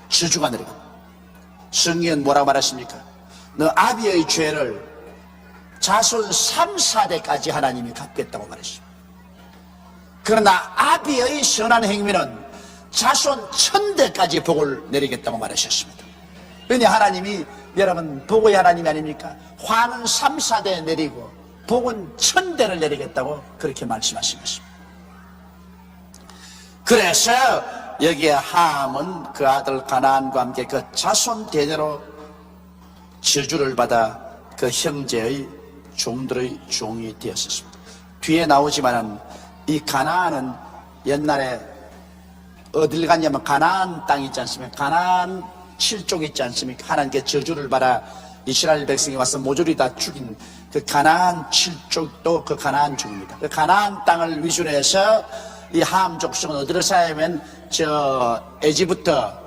저주가 내려갑니다. 성경은 뭐라고 말하십니까? 너 아비의 죄를 자손 3, 4대까지 하나님이 갚겠다고 말했습니다. 그러나 아비의 선한 행위는 자손 1000대까지 복을 내리겠다고 말하셨습니다. 그러니 하나님이 여러분 복의 하나님이 아닙니까? 화는 3, 4대 내리고 복은 1000대를 내리겠다고 그렇게 말씀하신 것입니다. 그래서 여기에 함은 그 아들 가나안과 함께 그 자손 대대로 저주를 받아 그 형제의 종들의 종이 되었습니다. 뒤에 나오지만은 이 가나안은 옛날에 어딜 갔냐면 가나안 땅이 있지 않습니까? 가나안 7족 있지 않습니까? 하나님께 저주를 받아 이스라엘 백성이 와서 모조리 다 죽인 그 가나안 7족도 그 가나안 족입니다. 그 가나안 땅을 위주로 해서 이 함 족속은 어디를 사냐면 저 에집부터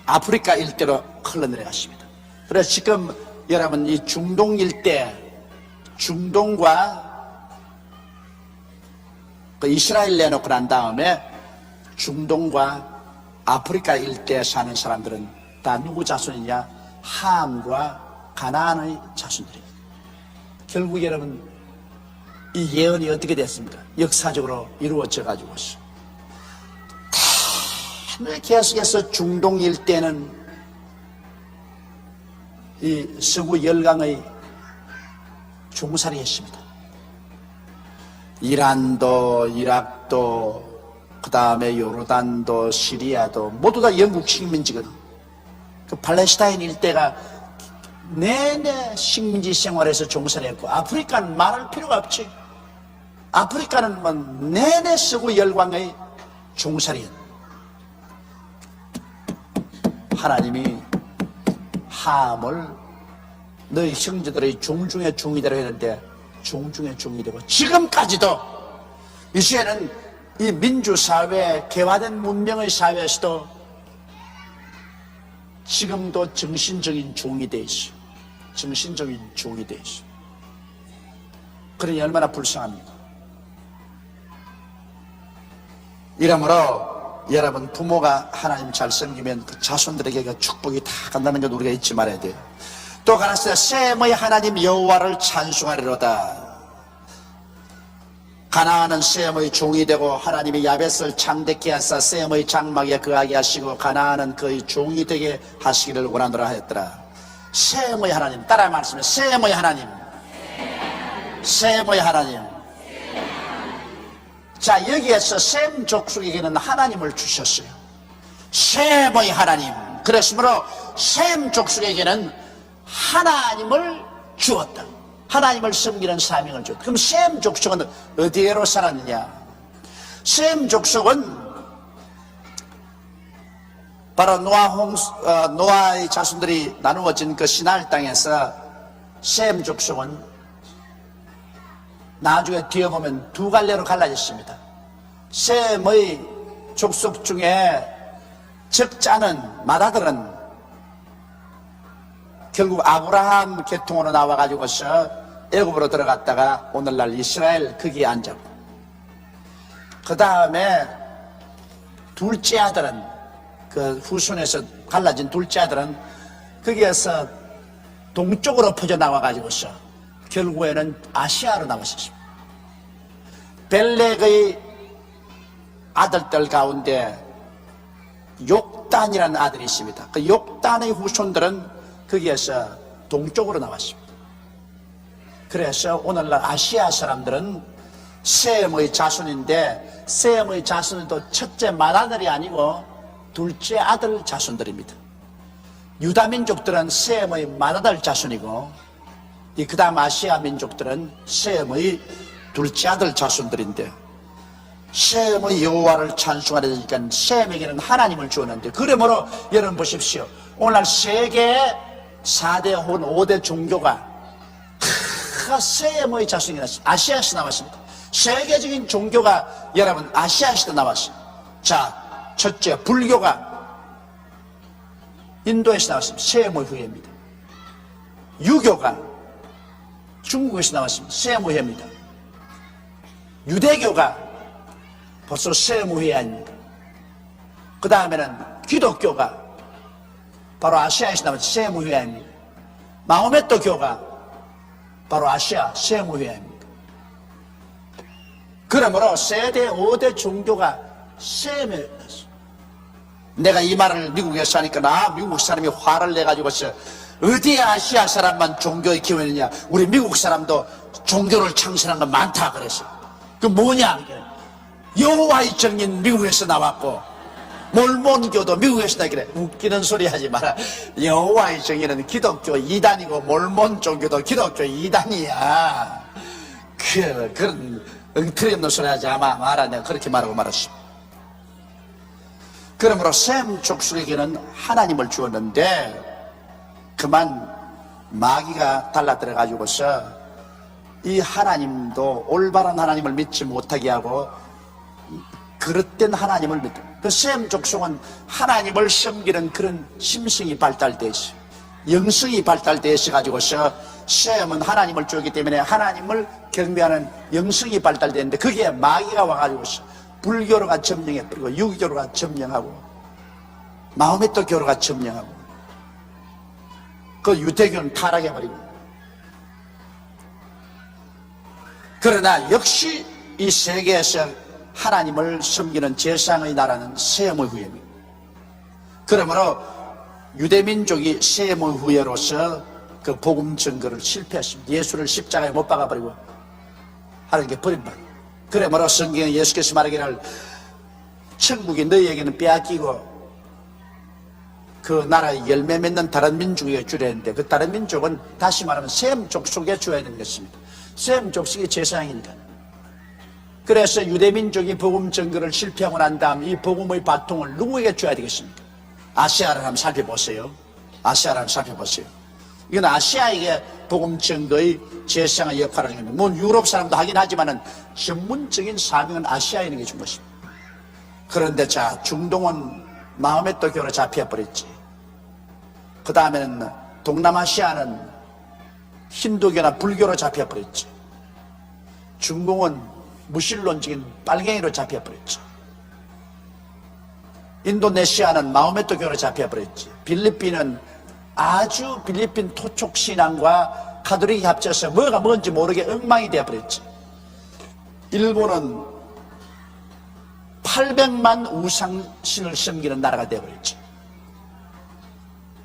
아프리카 일대로 흘러내려갔습니다. 그래서 지금 여러분 이 중동 일대, 중동과 그 이스라엘 내놓고 난 다음에 중동과 아프리카 일대에 사는 사람들은 다 누구 자손이냐? 함과 가나안의 자손들입니다. 결국 여러분 이 예언이 어떻게 됐습니까? 역사적으로 이루어져 가지고서 계속해서 중동 일대는 이 서구 열강의 종살이 했습니다. 이란도 이락도 그 다음에 요르단도 시리아도 모두 다 영국 식민지거든. 그 팔레스타인 일대가 내내 식민지 생활에서 종살했고 아프리카는 말할 필요가 없지. 아프리카는 뭐 내내 서구 열강의 종살이었다. 하나님이 함을 너희 형제들의 종 중에 종이 되라 했는데 종 중에 종이 되고 지금까지도 이제는 이 민주사회 개화된 문명의 사회에서도 지금도 정신적인 종이 돼 있어. 정신적인 종이 돼 있어. 그러니 얼마나 불쌍합니까? 이러므로 여러분 부모가 하나님 잘 섬기면 그 자손들에게 그 축복이 다 간다는 것 우리가 잊지 말아야 돼요. 또 가라사대 셈의 하나님 여호와를 찬송하리로다. 가나안은 셈의 종이 되고 하나님이 야벳을 창대케 하사 셈의 장막에 거하게 하시고 가나안은 그의 종이 되게 하시기를 원하노라 하였더라. 셈의 하나님, 따라 말씀해. 셈의 하나님, 셈의 하나님. 자, 여기에서 셈 족속에게는 하나님을 주셨어요. 셈의 하나님. 그랬으므로 셈 족속에게는 하나님을 주었다. 하나님을 섬기는 사명을 줬다. 그럼 셈 족속은 어디로 살았느냐? 셈 족속은 바로 노아의 자손들이 나누어진 그 시날 땅에서 셈 족속은 나중에 뒤에 보면 두 갈래로 갈라졌습니다. 셈의 족속 중에 적자는 맏아들은 결국 아브라함 계통으로 나와가지고서 애굽으로 들어갔다가 오늘날 이스라엘 거기에 앉았고, 그 다음에 둘째 아들은 그 후손에서 갈라진 둘째 아들은 거기에서 동쪽으로 퍼져 나와가지고서 결국에는 아시아로 나왔었습니다. 벨렉의 아들들 가운데 욕단이라는 아들이 있습니다. 그 욕단의 후손들은 거기에서 동쪽으로 나왔습니다. 그래서 오늘날 아시아 사람들은 셈의 자손인데, 셈의 자손도 첫째 맏아들이 아니고 둘째 아들 자손들입니다. 유다 민족들은 셈의 맏아들 자손이고, 그 다음 아시아 민족들은 셈의 둘째 아들 자손들인데, 셈의 여호와를 찬송하려니까 셈에게는 하나님을 주었는데, 그러므로 여러분 보십시오. 오늘날 세계 4대 혹은 5대 종교가 다 셈의 자손이 나왔습니다. 아시아에서 나왔습니다. 세계적인 종교가 여러분 아시아에서 나왔습니다. 자, 첫째 불교가 인도에서 나왔습니다. 셈의 후예입니다. 유교가 중국에서 나왔습니다. 셈의 후예입니다. 유대교가 벌써 셈의 후예 아닙니까? 그 다음에는 기독교가 바로 아시아에서 나온 셈의 후예 아닙니까? 마호메토 교가 바로 아시아 셈의 후예 아닙니까? 그러므로 세대 5대 종교가 셈에, 내가 이 말을 미국에서 하니까 미국 사람이 화를 내가지고서 어디에 아시아 사람만 종교에 기원이냐, 우리 미국 사람도 종교를 창설한 건 많다 그랬어. 그 뭐냐, 여호와의 증인 미국에서 나왔고 몰몬교도 미국에서 나기래. 웃기는 소리 하지 마라. 여호와의 증인은 기독교 2단이고 몰몬 종교도 기독교 2단이야 그런 엉터리 없는 소리 하지 마라. 내가 그렇게 말하고 말았습니다. 그러므로 셈 족속에게는 하나님을 주었는데, 그만 마귀가 달라들어가지고서 이 하나님도 올바른 하나님을 믿지 못하게 하고 그릇된 하나님을 믿고, 그 셈 족속은 하나님을 섬기는 그런 심성이 발달되어 있어요. 영성이 발달되어 있어가지고서 셈은 하나님을 주었기 때문에 하나님을 경배하는 영성이 발달되는데, 거기에 마귀가 와가지고서 불교로가 점령해버리고 유교로가 점령하고 마호메토 교로가 점령하고 그 유대교는 타락해버리고. 그러나 역시 이 세계에서 하나님을 섬기는 제상의 나라는 셈의 후예입니다. 그러므로 유대민족이 셈의 후예로서 그 복음 증거를 실패했습니다. 예수를 십자가에 못 박아버리고 하나님께 버림받고. 그러므로 성경에 예수께서 말하기를 천국이 너희에게는 빼앗기고 그 나라의 열매 맺는 다른 민족에게 주려 했는데, 그 다른 민족은 다시 말하면 셈 족속에 줘야 되는 것입니다. 셈 족속이 제사장이니까. 그래서 유대민족이 복음 증거를 실패하고 난 다음 이 복음의 바통을 누구에게 줘야 되겠습니까? 아시아를 한번 살펴보세요. 아시아를 한번 살펴보세요. 이건 아시아에게 복음 증거의 제사장의 역할을 합니다. 뭐 유럽 사람도 하긴 하지만은 전문적인 사명은 아시아에 있는 게 준 것입니다. 그런데 자, 중동은 마호메토 교로 잡혀버렸지. 그 다음에는 동남아시아는 힌두교나 불교로 잡혀버렸지. 중공은 무신론적인 빨갱이로 잡혀버렸지. 인도네시아는 마호메토 교로 잡혀버렸지. 필리핀은 아주 필리핀 토촉 신앙과 가톨릭이 합쳐서 뭐가 뭔지 모르게 엉망이 되어버렸지. 일본은 800만 우상신을 섬기는 나라가 되어버렸지.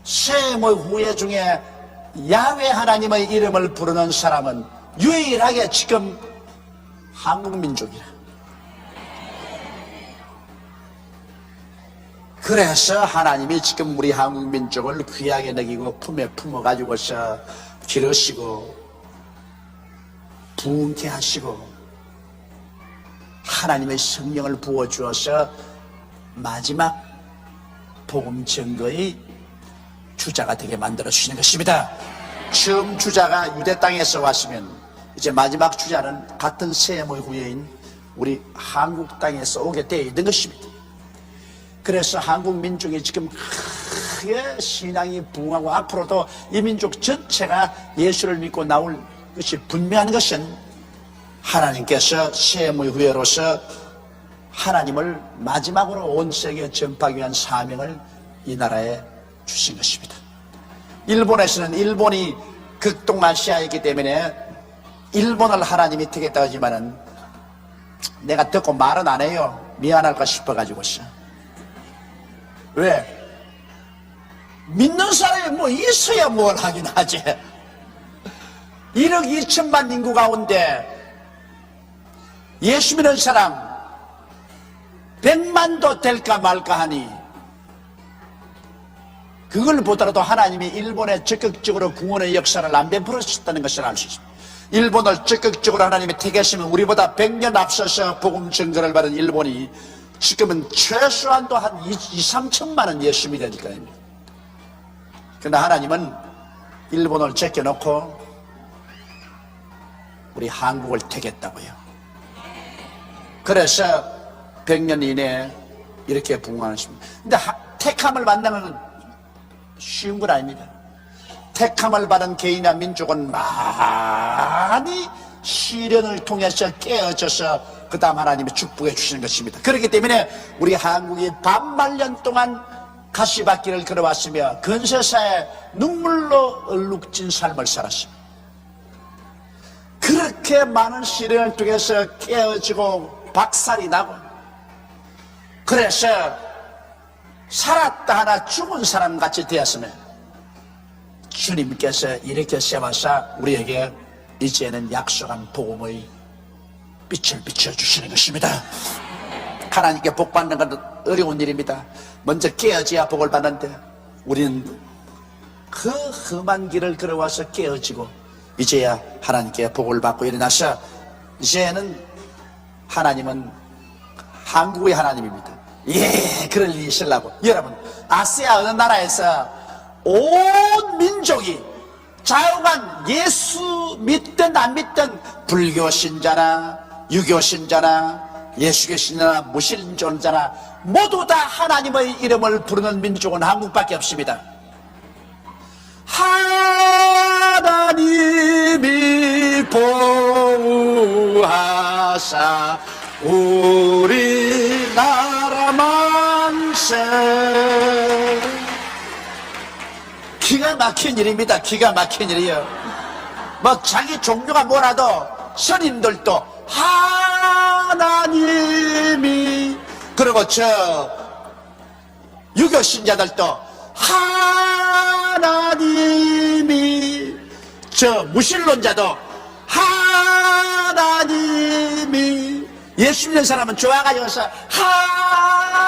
셈의 후예 중에 야훼 하나님의 이름을 부르는 사람은 유일하게 지금 한국 민족이라. 그래서 하나님이 지금 우리 한국 민족을 귀하게 여기고 품에 품어가지고서 기르시고 부흥케 하시고 하나님의 성령을 부어주어서 마지막 복음 증거의 주자가 되게 만들어주시는 것입니다. 처음 주자가 유대 땅에서 왔으면 이제 마지막 주자는 같은 셈의 후예인 우리 한국 땅에서 오게 되어 있는 것입니다. 그래서 한국 민족이 지금 크게 신앙이 부흥하고 앞으로도 이 민족 전체가 예수를 믿고 나올 것이 분명한 것은 하나님께서 셈의 후예로서 하나님을 마지막으로 온 세계에 전파하기 위한 사명을 이 나라에 주신 것입니다. 일본에서는 일본이 극동아시아이기 때문에 일본을 하나님이 택했다 하지만은 내가 듣고 말은 안 해요. 미안할까 싶어가지고서. 왜? 믿는 사람이 뭐 있어야 뭘 하긴 하지. 1억 2천만 인구 가운데 예수 믿는 사람 100만도 될까 말까 하니, 그걸 보더라도 하나님이 일본에 적극적으로 구원의 역사를 안 베풀으셨다는 것을 알 수 있습니다. 일본을 적극적으로 하나님이 택하시면 우리보다 100년 앞서서 복음 증거를 받은 일본이 지금은 최소한도 한 2, 3천만은 예수 믿어야 될 거입니다. 그러나 하나님은 일본을 제껴놓고 우리 한국을 택했다고요. 그래서 100년 이내에 이렇게 부흥하십니다. 근데 택함을 받는 건 쉬운 건 아닙니다. 택함을 받은 개인이나 민족은 많이 시련을 통해서 깨어져서 그 다음 하나님이 축복해 주시는 것입니다. 그렇기 때문에 우리 한국이 반만년 동안 가시밭길을 걸어왔으며 건세사에 눈물로 얼룩진 삶을 살았습니다. 그렇게 많은 시련을 통해서 깨어지고 박살이 나고, 그래서 살았다 하나 죽은 사람 같이 되었으면 주님께서 이렇게 세워서 우리에게 이제는 약속한 복음의 빛을 비춰주시는 것입니다. 하나님께 복 받는 건 어려운 일입니다. 먼저 깨어져야 복을 받는데 우리는 그 험한 길을 걸어와서 깨어지고 이제야 하나님께 복을 받고 일어나서, 이제는 하나님은 한국의 하나님입니다. 예, 그럴 일이 있으려고. 여러분, 아시아 어느 나라에서 온 민족이 자유간 예수 믿든 안 믿든 불교 신자나 유교 신자나 예수교 신자나 무신론자나 모두 다 하나님의 이름을 부르는 민족은 한국밖에 없습니다. 하나님이 보호하사 우리나라 만세. 기가 막힌 일입니다. 기가 막힌 일이에요. 뭐 자기 종교가 뭐라도 스님들도 하나님이, 그리고 저 유교 신자들도 하나님이, 저 무신론자도 하나님이, 예수 믿는 사람은 좋아가지고서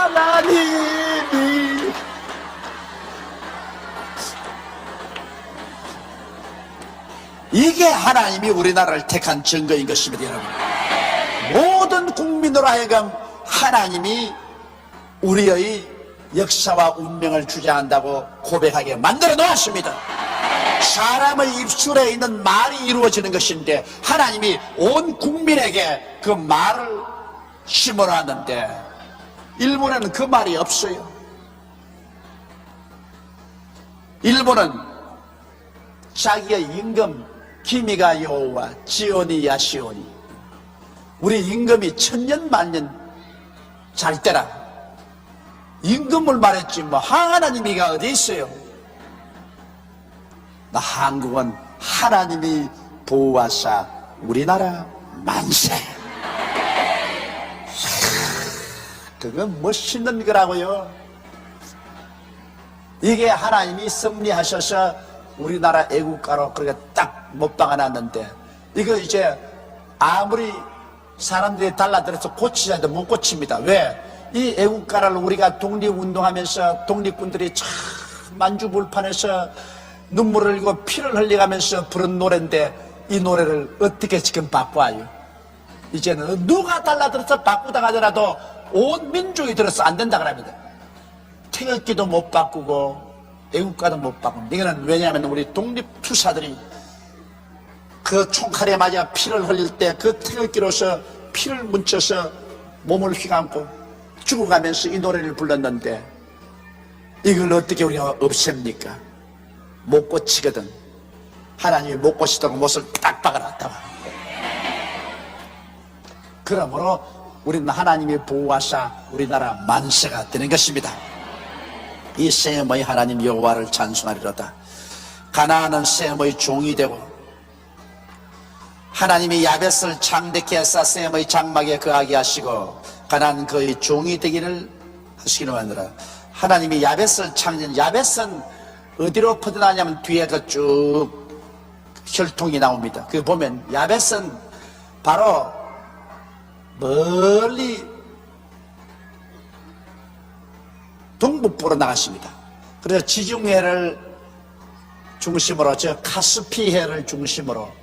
하나님이. 이게 하나님이 우리나라를 택한 증거인 것입니다, 여러분. 모든 국민으로 하여금 하나님이 우리의 역사와 운명을 주장한다고 고백하게 만들어 놓았습니다. 사람의 입술에 있는 말이 이루어지는 것인데 하나님이 온 국민에게 그 말을 심어놨는데 일본에는 그 말이 없어요. 일본은 자기의 임금 기미가 여호와 지오니 야시오니, 우리 임금이 천년 만년 잘 때라 임금을 말했지 뭐 하나님이가 어디 있어요. 나 한국은 하나님이 보호하사 우리나라 만세. 그건 멋있는 거라고요. 이게 하나님이 섭리하셔서 우리나라 애국가로 그렇게 딱 못 박아놨는데, 이거 이제 아무리 사람들이 달라들어서 고치자 해도 못 고칩니다. 왜? 이 애국가를 우리가 독립운동하면서 독립군들이 참 만주불판에서 눈물을 흘리고 피를 흘려가면서 부른 노래인데 이 노래를 어떻게 지금 바꿔요? 이제는 누가 달라들어서 바꾸다 하더라도 온 민족이 들어서 안 된다 그럽니다. 태극기도 못 바꾸고 애국가도 못 바꾸고. 이거는 왜냐하면 우리 독립투사들이 그 총칼에 맞아 피를 흘릴 때 그 태극기로서 피를 뭉쳐서 몸을 휘감고 죽어가면서 이 노래를 불렀는데 이걸 어떻게 우리가 없앱니까? 못 고치거든. 하나님이 못 고치도록 못을 딱 박아놨다고. 그러므로 우리는 하나님이 보호하사 우리나라 만세가 되는 것입니다. 이 셈의 하나님 여호와를 찬송하리로다. 가나안은 셈의 종이 되고 하나님이 야벳을 창대케 하사 셈의 장막에 거하게 하시고 가난한 그의 종이 되기를 하시기를 원하노라. 하나님이 야벳을 창조한, 야벳은 어디로 퍼져나냐면 뒤에 그 쭉 혈통이 나옵니다. 그 보면 야벳은 바로 멀리 동북부로 나가십니다. 그래서 지중해를 중심으로, 저 카스피해를 중심으로,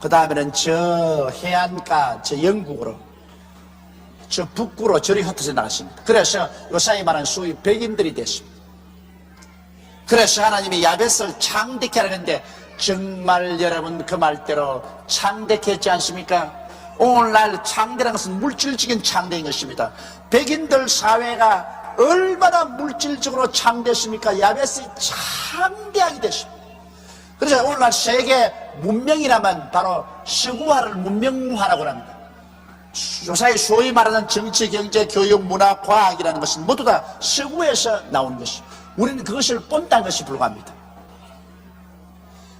그 다음에는 저 해안가, 저 영국으로, 저 북구로 저리 흩어져 나갔습니다. 그래서 요사이 말하는 소위 백인들이 됐습니다. 그래서 하나님이 야벳을 창대케 하는데, 정말 여러분 그 말대로 창대케 했지 않습니까? 오늘날 창대라는 것은 물질적인 창대인 것입니다. 백인들 사회가 얼마나 물질적으로 창대했습니까? 야벳이 창대하게 됐습니다. 그래서 오늘날 세계 문명이라면 바로 서구화를 문명화라고 합니다. 요사이 소위 말하는 정치, 경제, 교육, 문화, 과학이라는 것은 모두 다 서구에서 나오는 것입니다. 우리는 그것을 본다는 것이 불과합니다.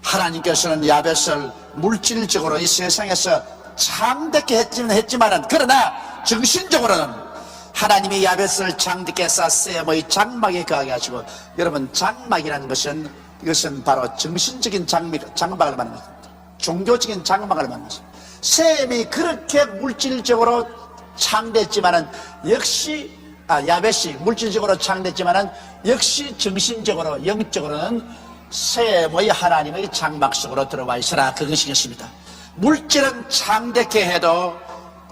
하나님께서는 야벳을 물질적으로 이 세상에서 창대케 했지만은, 그러나 정신적으로는 하나님이 야벳을 창대케 해서 셈의 장막에 거하게 하시고, 여러분 장막이라는 것은, 이것은 바로 정신적인 장막을 말하는 것입니다. 종교적인 장막을 말하는 것입니다. 셈이 그렇게 물질적으로 창대했지만은 역시 야벳이 물질적으로 창대했지만은 역시 정신적으로, 영적으로는 셈의 하나님의 장막 속으로 들어와 있으라, 그것이겠습니다. 물질은 창대케 해도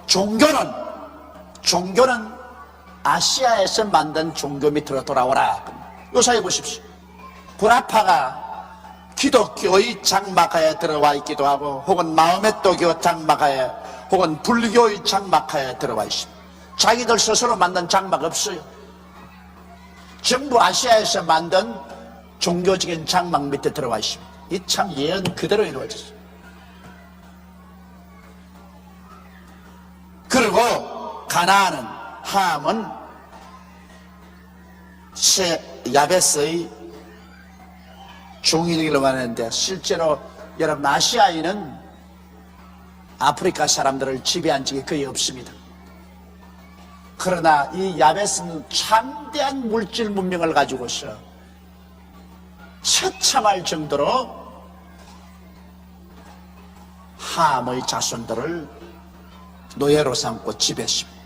종교는 아시아에서 만든 종교 밑으로 돌아오라. 요사이 보십시오. 구라파가 기독교의 장막하에 들어와 있기도 하고, 혹은 마호메토교 장막하에, 혹은 불교의 장막하에 들어와 있습니다. 자기들 스스로 만든 장막 없어요. 전부 아시아에서 만든 종교적인 장막 밑에 들어와 있습니다. 이 참 예언 그대로 이루어졌어요. 그리고 가나안은, 함은 야벳의 종이 되기로 하는데, 실제로 여러분 아시아인은 아프리카 사람들을 지배한 적이 거의 없습니다. 그러나 이 야벳은 창대한 물질 문명을 가지고서 처참할 정도로 함의 자손들을 노예로 삼고 지배했습니다.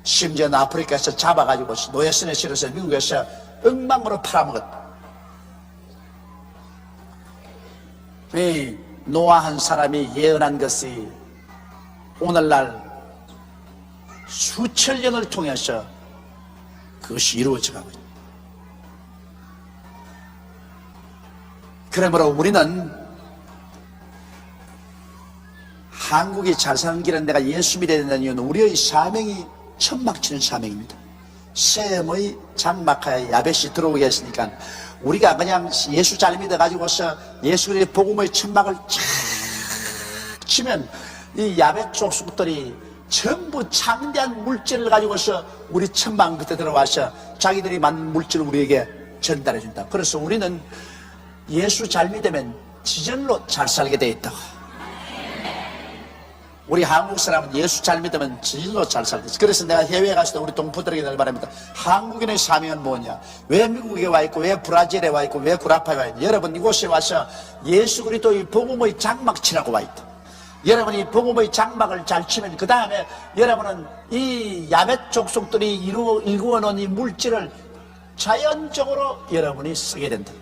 심지어 아프리카에서 잡아가지고 노예선에 실어서 미국에서 엉망으로 팔아먹었다. 이 노아 한 사람이 예언한 것이 오늘날 수천 년을 통해서 그것이 이루어져가고 있다. 그러므로 우리는 한국이 잘 사는 길은, 내가 예수 믿어야 된다는 이유는 우리의 사명이 천막치는 사명입니다. 셈의 장막하에 야벳이 들어오게 했으니까 우리가 그냥 예수 잘 믿어가지고서 예수 그리스도의 복음의 천막을 착 치면 이 야벳 족속들이 전부 창대한 물질을 가지고서 우리 천막 밑에 들어와서 자기들이 만든 물질을 우리에게 전달해 준다. 그래서 우리는 예수 잘 믿으면 지절로 잘 살게 돼 있다. 우리 한국 사람은 예수 잘 믿으면 지절로 잘 살게 돼. 그래서 내가 해외에 갔을 때 우리 동포들에게 늘 말합니다. 한국인의 사명은 뭐냐? 왜 미국에 와 있고, 왜 브라질에 와 있고, 왜 구라파에 와 있냐? 여러분 이곳에 와서 예수 그리스도의 복음의 장막 치라고 와 있다. 여러분이 복음의 장막을 잘 치면 그 다음에 여러분은 이 야벳 족속들이 일구어 놓은 이 물질을 자연적으로 여러분이 쓰게 된다.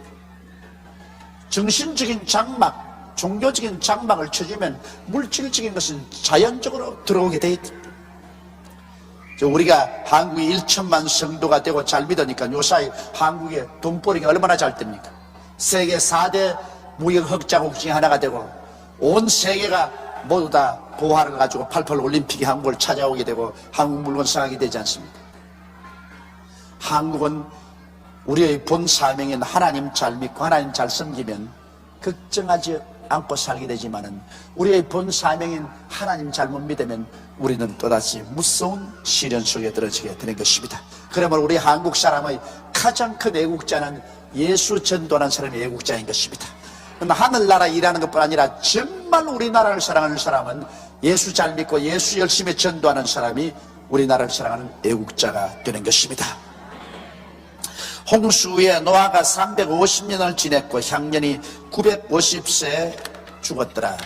정신적인 장막, 종교적인 장막을 쳐주면 물질적인 것은 자연적으로 들어오게 돼 있다. 우리가 한국이 1천만 성도가 되고 잘 믿으니까 요사이 한국의 돈벌이가 얼마나 잘 됩니까? 세계 4대 무역 흑자국 중에 하나가 되고 온 세계가 모두 다 보화를 가지고 88 올림픽이 한국을 찾아오게 되고 한국 물건 사가게 되지 않습니까? 한국은 우리의 본 사명인 하나님 잘 믿고 하나님 잘 섬기면 걱정하지 않고 살게 되지만은, 우리의 본 사명인 하나님 잘못 믿으면 우리는 또다시 무서운 시련 속에 들어지게 되는 것입니다. 그러므로 우리 한국 사람의 가장 큰 애국자는 예수 전도하는 사람이 애국자인 것입니다. 하늘나라 일하는 것뿐 아니라 정말 우리나라를 사랑하는 사람은 예수 잘 믿고 예수 열심히 전도하는 사람이 우리나라를 사랑하는 애국자가 되는 것입니다. 홍수 후에 노아가 350년을 지냈고 향년이 950세에 죽었더라.